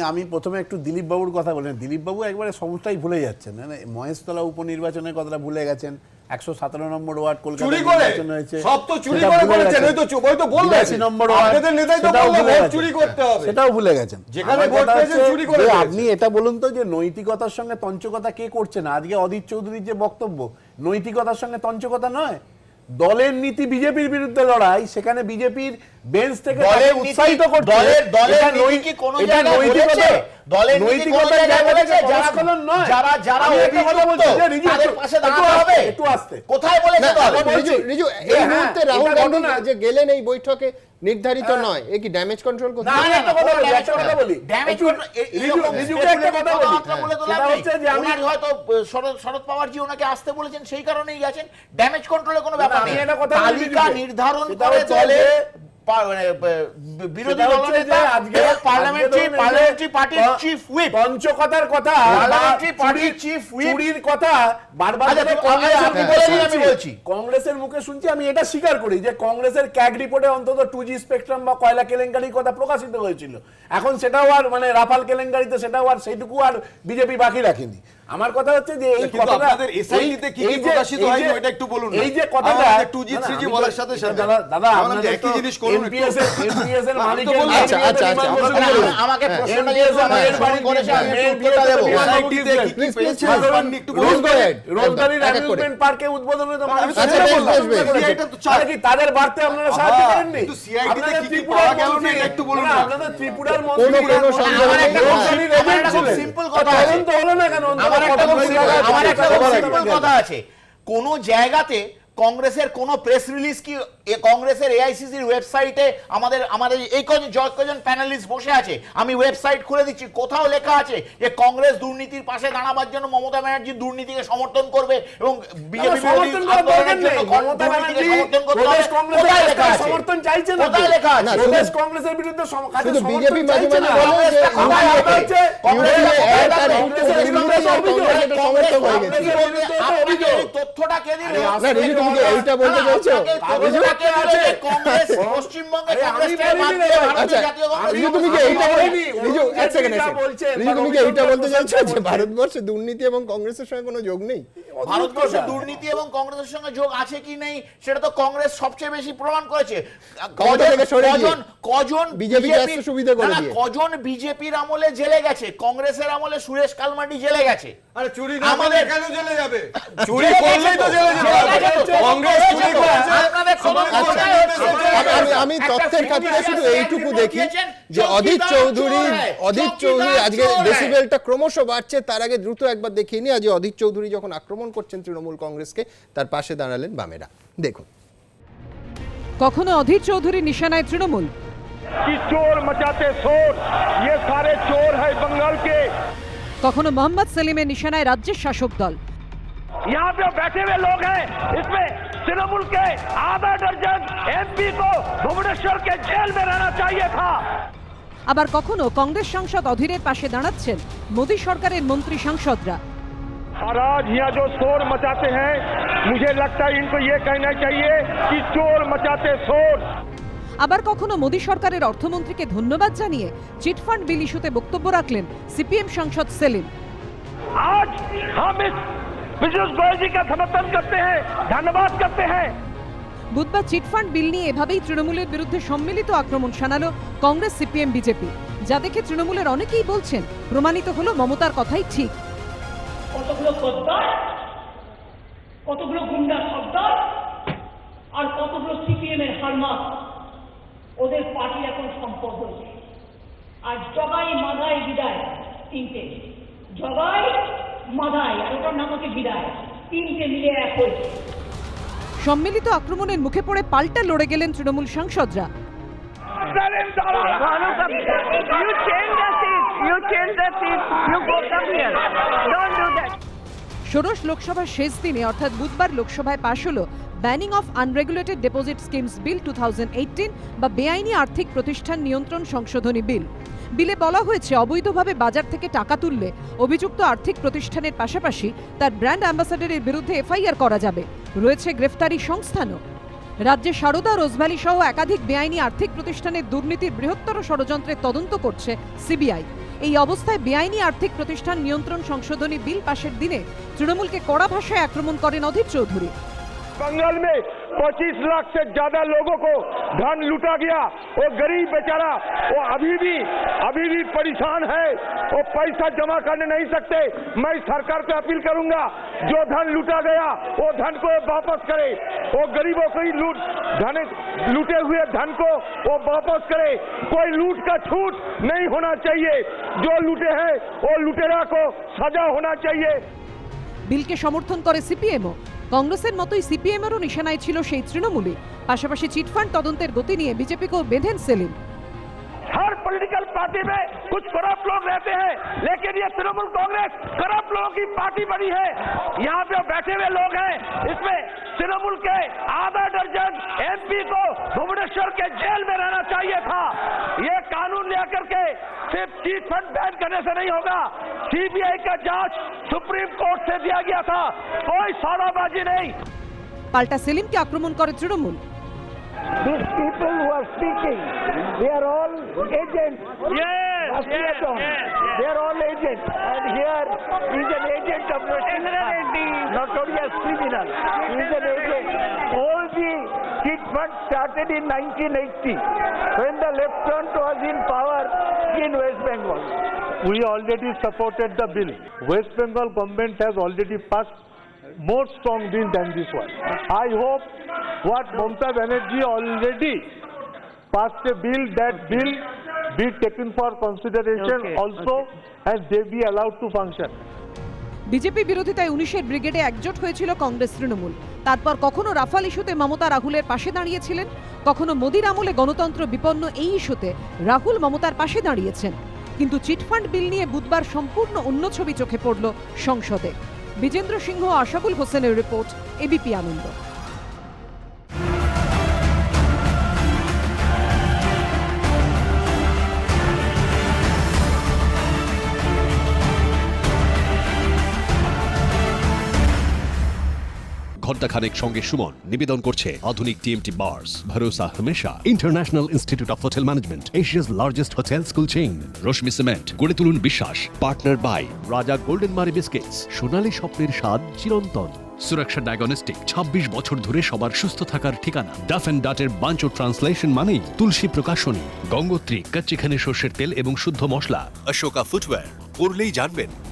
আমি প্রথমে একটু দিলীপ বাবুর কথা বলেন। দিলীপ বাবু একবারে সমস্যাই ভুলে যাচ্ছেন। মানে মহেশতলা উপনির্বাচনের কথাটা ভুলে গেছেন। 117 নম্বর ওয়ার্ড কলকাতা নির্বাচন হয়েছে, সব তো চুরি করে করেছেন, ওই তো বললেন 82 নম্বর ওয়ার্ড, আপনাদের নেতাই তো বলল ভোট চুরি করতে হবে, সেটাও ভুলে গেছেন। যেখানে ভোট পেয়েছেন চুরি করে। আপনি এটা বলুন তো, যে নৈতিকতার সঙ্গে তঞ্চকতা কে করছে না? আজকে অদিত চৌধুরীর যে বক্তব্য, নৈতিকতার সঙ্গে তঞ্চকতা নয়, দলের নীতি বিজেপির বিরুদ্ধে লড়াই, সেখানে বিজেপির বেঞ্চ থেকে উৎসাহিত করছে। দলের নীতি কি কোনো জায়গায় বলেছে? দলের নীতি কোন জায়গায় বলেছে যারা অভিযুক্ত তাদের পাশে দাঁড়াতে হবে? একটু আস্তে, কোথায় বলেছে দল? রিজু, এই মুহূর্তে রাহুল গান্ধী যে গেলেন এই বৈঠকে নির্ধারিত নয়, এ কি ড্যামেজ কন্ট্রোল করতে? না, একটা কথা বলি, ড্যামেজ কন্ট্রোল, রিজুকে একটা কথা বলি, সেটা হচ্ছে যে আমি হয়তো শরদ পাওয়ারজি ওনাকে আসতে বলেছেন, সেই কারণেই গেছেন। ড্যামেজ কন্ট্রোলের কোনো ব্যাপার নেই। তালিকা নির্ধারণ করে দলে বিরোধী দলনেতা পার্লামেন্টারি পার্টির চিফ হুইপ, পঞ্চকতার কথা, পার্লামেন্টারি পার্টির চিফ হুইপ, চুরির কথা বারবার আমি বলছি, কংগ্রেসের মুখে শুনছি। আমি এটা স্বীকার করি যে কংগ্রেসের ক্যাগ রিপোর্টে অন্তত 2G স্পেকট্রাম বা কয়লা কেলেঙ্কারির কথা প্রকাশিত হয়েছিল। এখন সেটাও আর, মানে রাফাল কেলেঙ্কারিতে সেটাও আর, সেইটুকু আর বিজেপি বাকি রাখেনি। আমার কথা হচ্ছে যে এই কথাটা আপনাদের এসআইটিতে কি কি প্রকাশিত হয়নি ওটা একটু বলুন। এই যে কথাটা 2G 3G বলার সাথে সাথে দাদা আমাদের একই জিনিস করুন। এমপিএস এর মালিক, আচ্ছা আমাকে প্রশ্নটা যেহেতু আমাদের বাড়ি করেছে, আমি উত্তরটা দেব। এসআইটিতে কি কি পেয়েছেন একটু রোজগারি অ্যামিউজমেন্ট পার্কে উদ্বোধনে তো মানুষ এটা তো চাই কি তাদের বাড়তে আপনারা সাহায্য করেননি? কিন্তু সিআইটিতে কি কি পাওয়া গেল না একটু বলুন। আপনাদের ত্রিপুরার মন্ত্রী আমার একটা খুব সিম্পল কথা আছে, তো হলো না কেন? আমার একটা খুব সিম্পল কথা আছে, কোন জায়গাতে কংগ্রেসের কোনো প্রেস রিলিজ কি কংগ্রেসের এআইসিসির ওয়েবসাইটে আমাদের এই কজন প্যানেলিস্ট বসে আছে, আমি ওয়েবসাইট খুলে দিচ্ছি, কোথাও লেখা আছে যে কংগ্রেস দুর্নীতির পাশে দাঁড়াবার জন্য মমতা ব্যানার্জি দুর্নীতিকে সমর্থন করবে এবং বিজেপি সমর্থন চাইছে না, কোথায় লেখা আছে? প্রদেশ কংগ্রেসের বিরুদ্ধে শুধু বিজেপি মাঝে মাঝে বলে যে তথ্যটা কে দিল? তুমি কি এইটা বলতে চাইছো? কংগ্রেস পশ্চিমবঙ্গে আচ্ছা তুমি কি এইটা এক সেকেন্ড তুমি কি এইটা বলতে চাইছো যে ভারতবর্ষে দুর্নীতি এবং কংগ্রেসের সঙ্গে কোনো যোগ নেই? ভারতবর্ষে দুর্নীতি এবং কংগ্রেসের সঙ্গে যোগ আছে কি নেই সেটা তো কংগ্রেস সবচেয়ে বেশি প্রমাণ করেছে। কজন বিজেপির আমলে জেলে গেছে, কংগ্রেসের আমলে সুরেশ কালমার্ডি জেলে গেছে। আরে চুরি না করলে কেন জেলে যাবে? চুরি করলেই তো জেলে যাবে। কংগ্রেস চুরি করেছে। আমি তথ্যের খাতিরে শুধু এইটুকু দেখি যে অধীর চৌধুরী আজকে ডেসিবেলটা ক্রমশ বাড়ছে, তার আগে দ্রুত একবার দেখিয়ে নি আজ অধীর চৌধুরী যখন আক্রমণ করছেন তৃণমূল কংগ্রেসকে, তার পাশে দাঁড়ালেন বামেরা। দেখুন, কখনো অধীর চৌধুরীর নিশানায় তৃণমূল, कि चोर मचाते शोर, ये सारे चोर है बंगाल के। কখনো মোহাম্মদ সেলিমের নিশানায় রাজ্যের শাসক দল, यहाँ पे बैठे हुए लोग हैं, इसमें तृणमूल के आधा दर्जन एमपी को भुवनेश्वर के जेल में रहना चाहिए था। আবার কখনো কংগ্রেস সাংসদ অধীরের পাশে দাঁড়াচ্ছেন মোদী সরকারের মন্ত্রী সাংসদরা। और आज यहाँ जो शोर मचाते हैं, मुझे लगता है इनको ये कहना चाहिए कि चोर मचाते शोर। আবার কখনো মোদী সরকারের অর্থমন্ত্রীকে ধন্যবাদ জানিয়ে চিটফান্ড বিল ইস্যুতে বক্তব্য রাখলেন সিপিএম সাংসদ সেলিম। आज हम इस पीयूष गोयल जी का समर्थन करते हैं, धन्यवाद करते हैं। বুধবার চিটফান্ড বিল নিয়ে এভাবেই তৃণমূলের বিরুদ্ধে সম্মিলিত আক্রমণ শানালো কংগ্রেস, সিপিএম, বিজেপি। যা দেখে তৃণমূলের অনেকেই বলছেন প্রমাণিত হলো মমতার কথাই ঠিক। কতগুলো গদ্দার, কতগুলো গুন্ডা সর্দার আর কতগুলো সিপিএম এর হারমাত, ওদের পার্টি এখন সম্পদ হয়েছে। আর জগাই মাধাই বিদায়, তিনটে জগাই মাধাই আর ওটার নাম হচ্ছে বিদায়, তিনটে মিলে এক হয়েছে। সম্মিলিত আক্রমণের মুখে পড়ে পাল্টা লড়ে গেলেন তৃণমূল সাংসদরা। ষোড়শ লোকসভার শেষ দিনে অর্থাৎ বুধবার লোকসভায় পাশ হলো banning of unregulated deposit schemes bill 2018 বা বেআইনি আর্থিক প্রতিষ্ঠান নিয়ন্ত্রণ সংশোধনী বিল। বিলে বলা হয়েছে অবৈধভাবে বাজার থেকে টাকা তুললে অভিযুক্ত আর্থিক প্রতিষ্ঠানের পাশাপাশি তার ব্র্যান্ড অ্যাম্বাসাডারের বিরুদ্ধে এফআইআর করা যাবে, রয়েছে গ্রেফতারি সংস্থানও। রাজ্যে সারদা, রোজভ্যালি সহ একাধিক বেআইনি আর্থিক প্রতিষ্ঠানের দুর্নীতির বৃহত্তর ষড়যন্ত্রের তদন্ত করছে সিবিআই। এই অবস্থায় বেআইনি আর্থিক প্রতিষ্ঠান নিয়ন্ত্রণ সংশোধনী বিল পাশের দিনে তৃণমূলকে কড়া ভাষায় আক্রমণ করেন অধীর চৌধুরী। बंगाल में 25 लाख से ज्यादा लोगों को धन लूटा गया, वो गरीब बेचारा वो अभी भी परेशान है, वो पैसा जमा करने नहीं सकते। मैं सरकार को अपील करूंगा, जो धन लूटा गया वो धन को वापस करे, वो गरीबों को लूटे हुए धन को वो वापस करे। कोई लूट का छूट नहीं होना चाहिए, जो लूटे हैं वो लुटेरा को सजा होना चाहिए। বিলকে সমর্থন করে সিপিএমও। কংগ্রেসের মতোই সিপিএমেরও নিশানায় ছিল সেই তৃণমূলে। পাশাপাশি চিটফান্ড তদন্তের গতি নিয়ে বিজেপিকেও বেঁধেন সেলিম। हर पॉलिटिकल पार्टी में कुछ करप्ट लोग रहते हैं, लेकिन ये तृणमूल कांग्रेस करप्ट लोगों की पार्टी बनी है। यहाँ पे बैठे हुए लोग हैं, इसमें तृणमूल के आधा दर्जन एमपी को भुवनेश्वर के जेल में रहना चाहिए था। ये कानून लेकर के सिर्फ चीट फंड बैन करने से नहीं होगा, सीबीआई का जांच सुप्रीम कोर्ट से दिया गया था, कोई सौदाबाजी नहीं। পাল্টা সেলিমকে আক্রমণ করে Trinamool. These people who are speaking, they are all agents. Yes. They are all agents. And here is an agent of notorious criminal. He is an agent. All the cheat funds started in 1980 when the left front was in power in West Bengal. We already supported the bill. West Bengal government has already passed more strong bill than this one. I hope what Mamata Banerjee already passed a bill, that bill be taken for consideration also and they be allowed to function. BJP বিরোধিতায় 19-এর ব্রিগেডে একজোট হয়েছিল কংগ্রেস তৃণমূল। তারপর কখনো Rafale ইস্যুতে মমতা রাহুলের পাশে দাঁড়িয়েছিলেন, কখনো মোদির আমলে গণতন্ত্র বিপন্ন এই ইস্যুতে রাহুল মমতার পাশে দাঁড়িয়েছেন। কিন্তু চিটফান্ড বিল নিয়ে বুধবার সম্পূর্ণ অন্য ছবি চোখে পড়ল সংসদে। বিজেন্দ্র সিংহ, আশাবুল হোসেনের রিপোর্ট, এবিপি আনন্দ। ঘণ্টাখানেক সঙ্গে সুমন নিবেদন করছে আধুনিক টিএমটি বার্স, ভরসা হমেশা। International Institute of Hotel Management, Asia's largest hotel school chain. Rashmi cement, গড়ে তুলুন বিশ্বাস। Partner by Raja golden Marie biscuits, সোনালী স্বপ্নের স্বাদ চিরন্তন। সুরক্ষা ডায়াগনস্টিক, 26 বছর ধরে সবার সুস্থ থাকার ঠিকানা। ডাফ এন্ড ডাটের বাঞ্চো ট্রান্সলেশন মানেই তুলসী প্রকাশনী। গঙ্গোত্রী, কচ্চিখানি সর্ষের তেল এবং শুদ্ধ মশলা। অশোকা ফুটওয়্যার, পরলেই জানবেন